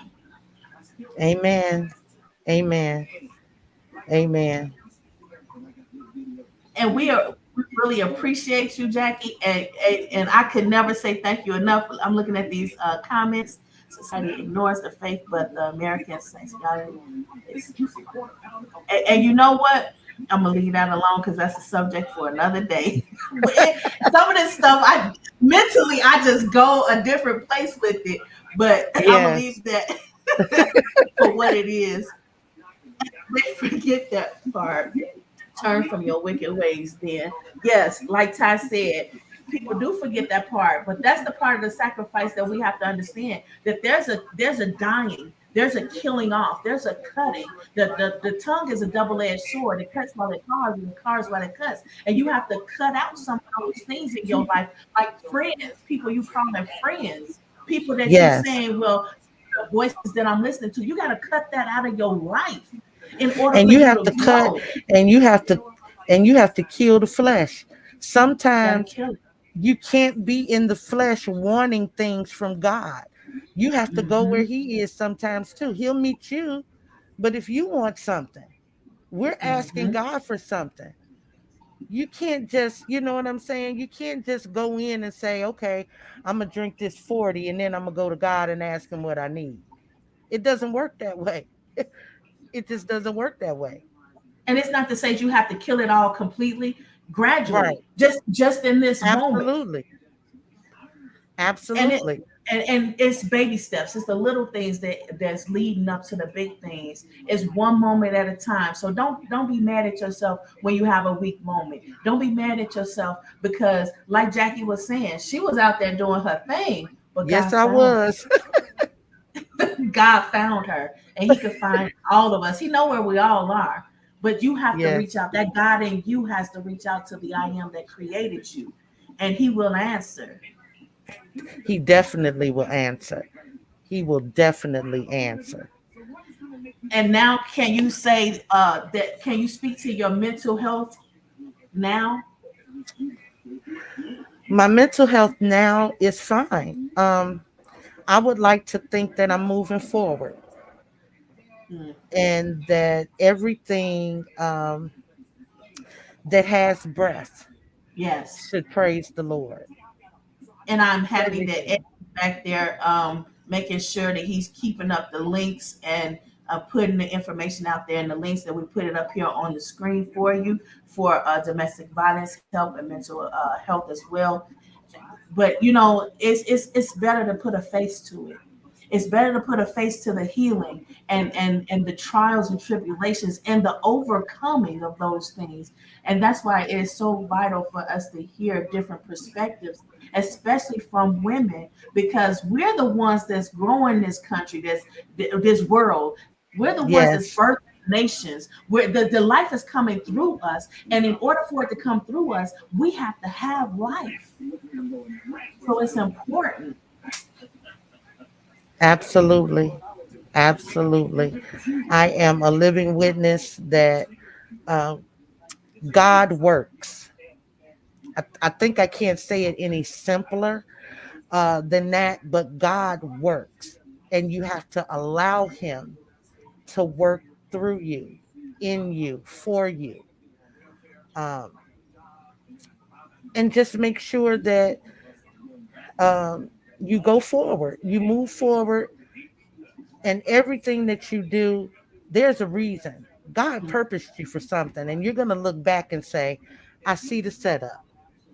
Amen. Amen. Amen. And we really appreciate you, Jackie, and I could never say thank you enough. I'm looking at these comments. Society ignores the faith, but the American saints. And you know what? I'm gonna leave that alone because that's a subject for another day. Some of this stuff, I mentally, I just go a different place with it, but I'm gonna Yes. leave that for what it is. They forget that part. Turn from your wicked ways. Then, yes, like Ty said, people do forget that part, but that's the part of the sacrifice that we have to understand. That there's a dying, there's a killing off, there's a cutting. The tongue is a double-edged sword. It cuts while it carves, and it carves while it cuts. And you have to cut out some of those things in your life, like friends, people you call them friends, people that you Yes. saying, well, the voices that I'm listening to, you got to cut that out of your life in order And for you you have to to cut, grow. and you have to kill the flesh. Got to Sometimes kill it. you can't be in the flesh wanting things from God. You have to go where Mm-hmm. he is sometimes too. He'll meet you, but if you want something, we're asking Mm-hmm. God for something. You can't just, you know what I'm saying? You can't just go in and say, okay, I'm going to drink this 40 and then I'm going to go to God and ask him what I need. It doesn't work that way. It just doesn't work that way. And it's not to say you have to kill it all completely, Right. gradually, just in this moment. Absolutely. And it Absolutely. and it's baby steps. It's the little things that's leading up to the big things. It's one moment at a time. So don't be mad at yourself when you have a weak moment. Don't be mad at yourself because, like Jackie was saying, she was out there doing her thing, but Yes, God I found her. was. God found her, and He could find all of us. He know where we all are, but you have to reach Yes. out. That God in you has to reach out to the I am that created you, and He will answer. He definitely will answer. He will definitely answer. And now, can you say that? Can you speak to your mental health now? My mental health now is fine. I would like to think that I'm moving forward Mm, and that everything that has breath yes. should praise the Lord. And I'm happy that Eddie's Everything. back there, making sure that he's keeping up the links and putting the information out there and the links that we put it up here on the screen for you for domestic violence help and mental health as well. But it's better to put a face to it. It's better to put a face to the healing and the trials and tribulations and the overcoming of those things. And that's why it is so vital for us to hear different perspectives, especially from women, because we're the ones that's growing this country, this world. We're the ones that's Yes. birthing nations, where the life is coming through us. And in order for it to come through us, we have to have life. So it's important. Absolutely. Absolutely. I am a living witness that uh, God works. I think I can't say it any simpler than that, but God works. And you have to allow Him to work through you, in you, for you. Um, and just make sure that you go forward, you move forward, and everything that you do, there's a reason. God purposed you for something, and you're going to look back and say, I see the setup.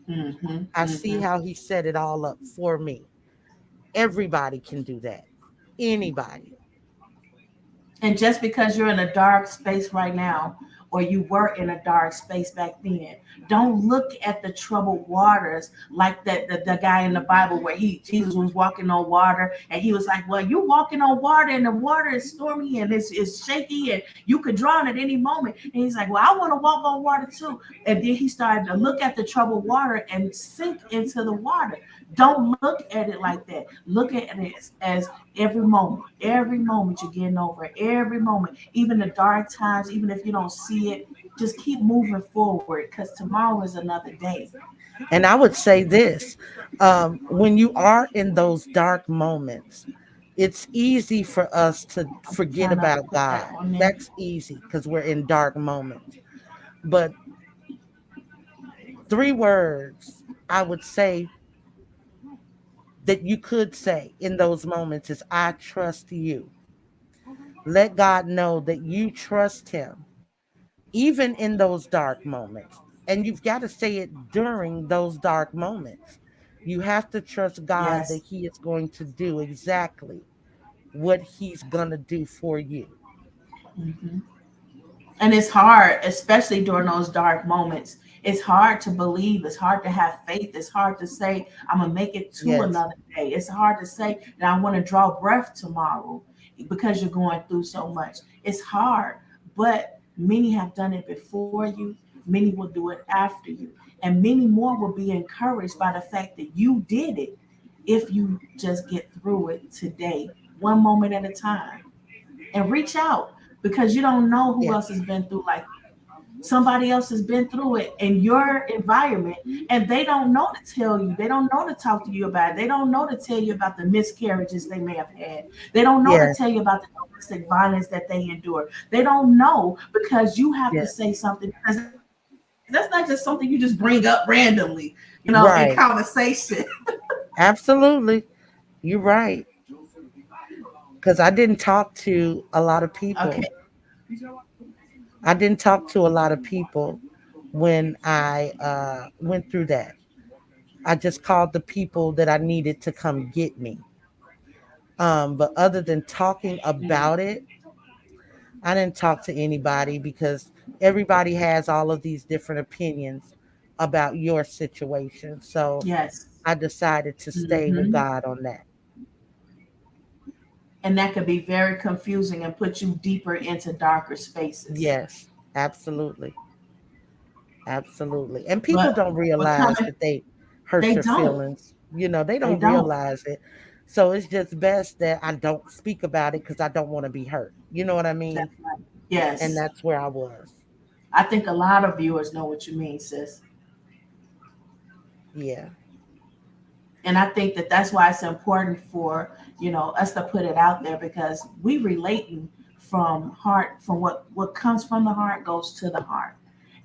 Mm-hmm, I see mm-hmm. how He set it all up for me. Everybody can do that. Anybody. And just because you're in a dark space right now, or you were in a dark space back then, don't look at the troubled waters like that the guy in the Bible where Jesus was walking on water and he was like, well, you're walking on water and the water is stormy and it's shaky and you could drown at any moment. And he's like, well, I want to walk on water too. And then he started to look at the troubled water and sink into the water. Don't look at it like that. Look at it as every moment you're getting over it, every moment, even the dark times, even if you don't see it, just keep moving forward because tomorrow is another day. And I would say this when you are in those dark moments, it's easy for us to I'm forget trying not to about put that God. on there. That's easy because we're in dark moments. But Three words I would say that you could say in those moments is, I trust you. Let God know that you trust him, even in those dark moments. And you've got to say it during those dark moments. You have to trust God Yes. that he is going to do exactly what he's going to do for you. Hmm. And it's hard, especially during those dark moments. It's hard to believe. It's hard to have faith. It's hard to say, I'm going to make it to Yes. another day. It's hard to say that I want to draw breath tomorrow because you're going through so much. It's hard, but many have done it before you. Many will do it after you. And many more will be encouraged by the fact that you did it if you just get through it today, one moment at a time, and reach out because you don't know who Yeah. else has been through like somebody else has been through it in your environment, and they don't know to tell you, they don't know to talk to you about it, they don't know to tell you about the miscarriages they may have had, they don't know to Yeah. tell you about the domestic violence that they endure, they don't know because you have to Yeah. say something, because that's not just something you just bring up randomly, in Right. conversation. Absolutely. You're right. Because I didn't talk to a lot of Okay. people. I didn't talk to a lot of people when I went through that. I just called the people that I needed to come get me. But other than talking Mm. about it, I didn't talk to anybody because everybody has all of these different opinions about your situation. So Yes. I decided to stay with Hmm. God on that. And that could be very confusing and put you deeper into darker spaces. Yes, absolutely. Absolutely. And people But don't but realize coming, that they hurt they your don't. feelings. They They don't don't. realize it. So it's just best that I don't speak about it because I don't want to be hurt. You know what I mean? That's right. And Yes. that's where I was. I think a lot of viewers know what you mean, sis. Yeah. And I think that that's why it's important for, us to put it out there because we relating from heart, from what comes from the heart goes to the heart.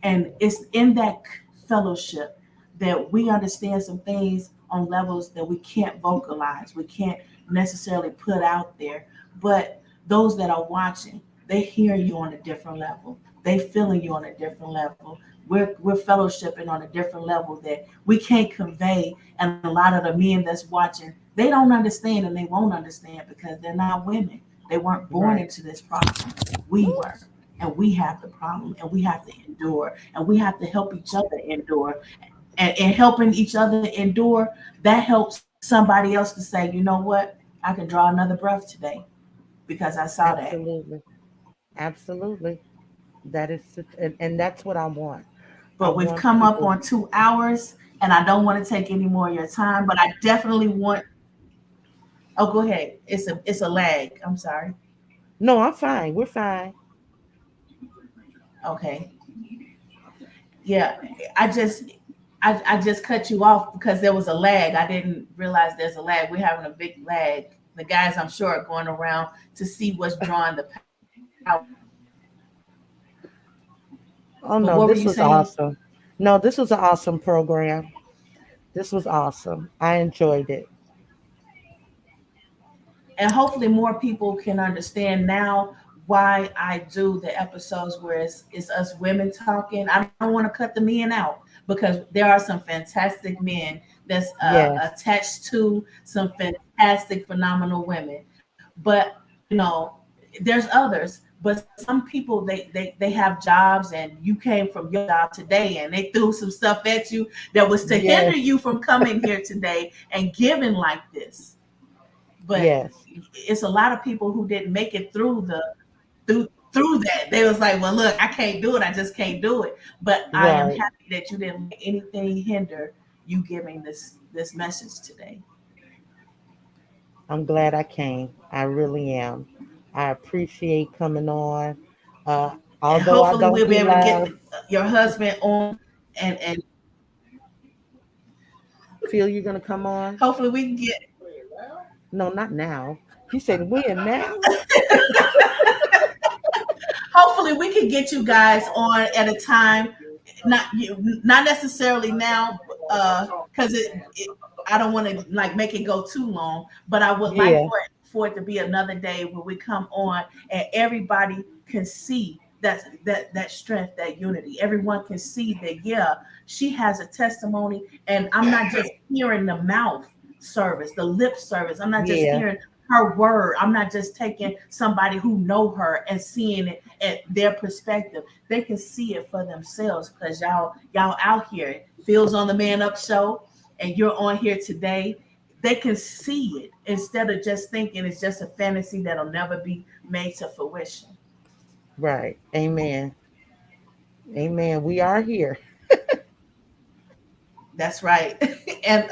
And it's in that fellowship that we understand some things on levels that we can't vocalize, we can't necessarily put out there. But those that are watching, they hear you on a different level. They feeling you on a different level. We're fellowshipping on a different level that we can't convey. And a lot of the men that's watching, they don't understand and they won't understand because they're not women. They weren't born Right. into this problem. We were. And we have the problem and we have to endure and we have to help each other endure. And helping each other endure, that helps somebody else to say, you know what? I can draw another breath today because I saw that. Absolutely. Absolutely. That is and that's what I want. I But we've want come up people. on 2 hours and I don't want to take any more of your time, but I definitely want. Oh, go ahead. It's a lag. I'm sorry. No, I'm fine. We're fine. Okay. Yeah. I just I just cut you off because there was a lag. I didn't realize there's a lag. We're having a big lag. The guys, I'm sure, are going around to see what's drawing the power. Oh But no, what were this you was saying? awesome. No, this was an awesome program. This was awesome. I enjoyed it. And hopefully more people can understand now why I do the episodes where it's us women talking. I don't want to cut the men out because there are some fantastic men that's Yes. attached to some fantastic, phenomenal women. But there's others. But some people they have jobs, and you came from your job today, and they threw some stuff at you that was to hinder Yes. you from coming here today and giving like this. But Yes. it's a lot of people who didn't make it through that. They was like, well, look, I can't do it. I just can't do it. But I am Right. happy that you didn't let anything hinder you giving this message today. I'm glad I came. I really am. I appreciate coming on. Uh, And although I hopefully don't we'll be be able to get loud, your husband on, and Phil, you're gonna come on? hopefully we can get. No, not now. He said when now? Hopefully we can get you guys on at a time. not necessarily now, because I don't want to like make it go too long, but I would like Yeah, for it to be another day where we come on and everybody can see that strength, that unity. Everyone can see that, yeah, she has a testimony, and I'm not just hearing the mouth service, the lip service. I'm not just yeah, hearing her word. I'm not just taking somebody who know her and seeing it at their perspective. They can see it for themselves, because y'all out here. Phil's on the Man Up show, and you're on here today. They can see it instead of just thinking it's just a fantasy that'll never be made to fruition. right. Amen. Amen. We are here. That's right. And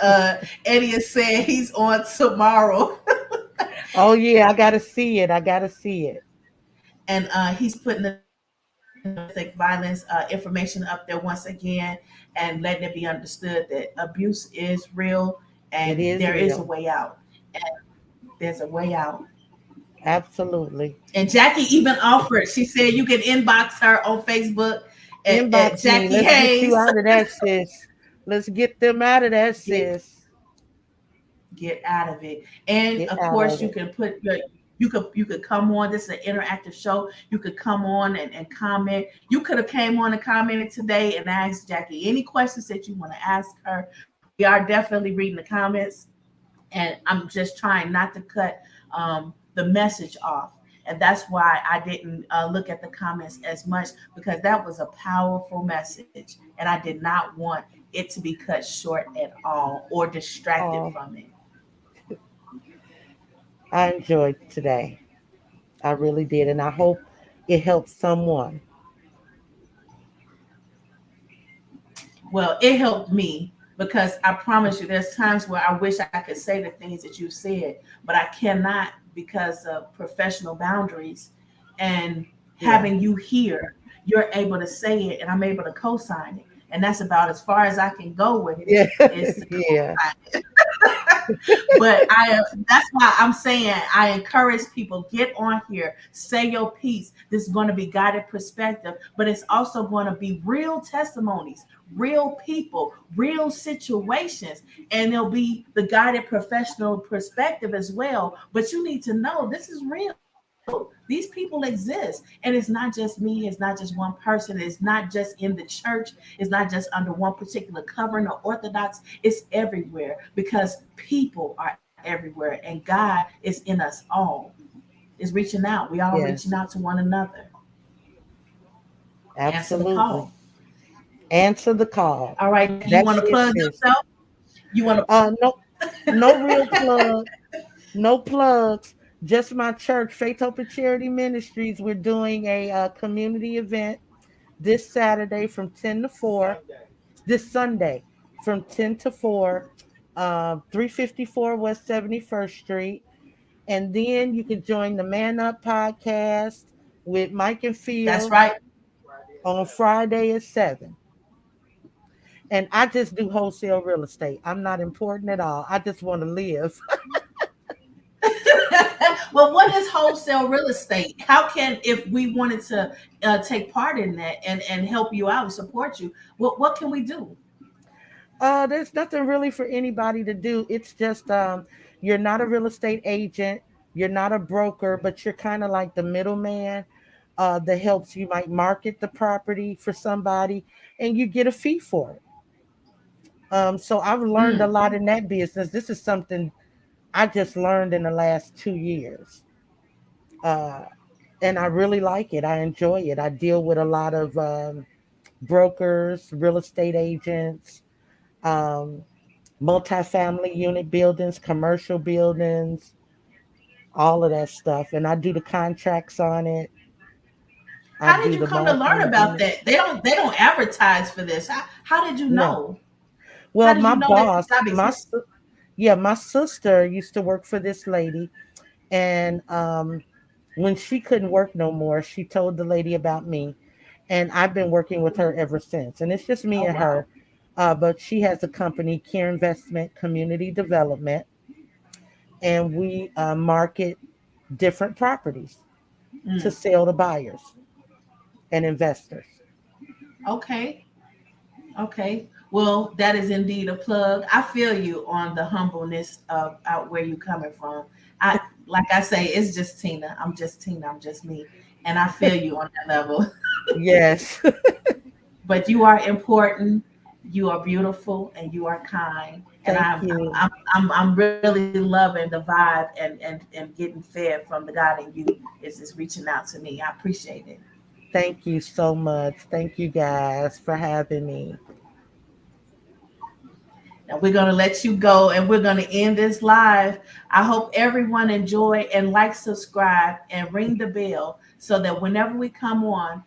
Eddie is saying he's on tomorrow. Oh yeah, I gotta see it. I gotta see it. And he's putting the domestic violence information up there once again, and letting it be understood that abuse is real, It and is there is a real. way out. And there's a way out. Absolutely. And Jackie even offered, she said you can inbox her on Facebook at Inbox me. Jackie Let's get you Hayes. out of that, sis. Let's get them out of that, Get sis. get out of it. And Get of out course of you it. can put your you could come on. This is an interactive show. You could come on and comment. You could have came on and commented today and asked Jackie any questions that you want to ask her. We are definitely reading the comments, and I'm just trying not to cut the message off. And that's why I didn't look at the comments as much, because that was a powerful message, and I did not want it to be cut short at all or distracted Oh, from it. I enjoyed today. I really did. And I hope it helps someone. Well, it helped me, because I promise you, there's times where I wish I could say the things that you said, but I cannot because of professional boundaries. And Yeah. having you here, you're able to say it, and I'm able to co-sign it. And that's about as far as I can go with it, Yeah. is to Yeah. co-sign. But that's why I'm saying I encourage people, get on here, say your piece. This is going to be guided perspective, but it's also going to be real testimonies, real people, real situations, and there'll be the guided professional perspective as well. But you need to know this is real. These people exist, and it's not just me, it's not just one person, it's not just in the church, it's not just under one particular covering or orthodox. It's everywhere, because people are everywhere, and God is in us all. Is reaching out. We all reaching Yes. out to one another. Answer the Absolutely. call. Answer the call. All right, Jackie, you want That's to it, plug sis. yourself? You want to? No, no real plug. No plugs. Just my church, Faith Hope and Charity Ministries. We're doing a community event this Saturday from 10 to 4. This Sunday from 10 to 4, 354 West 71st Street. And then you can join the Man Up podcast with Mike and That's Phil right. on Friday at 7. And I just do wholesale real estate. I'm not important at all. I just want to live. Well, what is wholesale real estate? How can, if we wanted to take part in that and help you out and support you, what can we do? There's nothing really for anybody to do. It's just you're not a real estate agent, you're not a broker, but you're kind of like the middleman that helps you might market the property for somebody, and you get a fee for it. So I've learned a Mm. lot in that business. This is something I just learned in the last 2 years. Uh, and I really like it. I enjoy it. I deal with a lot of brokers, real estate agents, um, multifamily unit buildings, commercial buildings, all of that stuff. And I do the contracts on it. I How did do you the come to learn marketing on about it. that? They don't advertise for this. How did you No. know? How Well, did my you know that this boss, job exists? yeah, my sister used to work for this lady. And when she couldn't work no more, she told the lady about me. And I've been working with her ever since. And it's just me Oh and wow. her. But she has a company, Care Investment Community Development, and we market different properties to Mm. sell to buyers and investors. Okay. Okay. Well, that is indeed a plug. I feel you on the humbleness of out where you coming from. I like I say, it's just Tina. I'm just Tina. I'm just me. And I feel you on that level. Yes. But you are important, you are beautiful, and you are kind. And Thank I'm you. I'm I'm really loving the vibe and getting fed from the God in you is reaching out to me. I appreciate it. Thank you so much. Thank you guys for having me. Now we're going to let you go and we're going to end this live. I hope everyone enjoy and like, subscribe, and ring the bell so that whenever we come on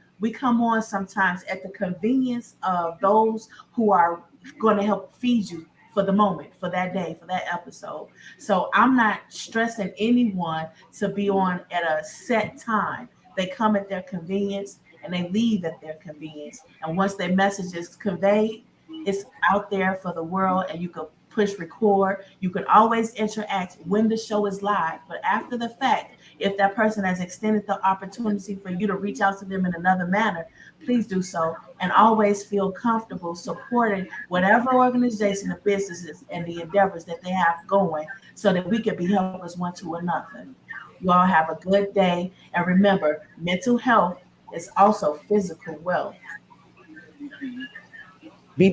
sometimes at the convenience of those who are going to help feed you for the moment, for that day, for that episode. So I'm not stressing anyone to be on at a set time. They come at their convenience and they leave at their convenience. And once their message is conveyed, it's out there for the world, and you can push record. You can always interact when the show is live, but after the fact, if that person has extended the opportunity for you to reach out to them in another manner, please do so, and always feel comfortable supporting whatever organization, the businesses, and the endeavors that they have going, so that we can be helpers one to another. You all have a good day, and remember, mental health is also physical wealth.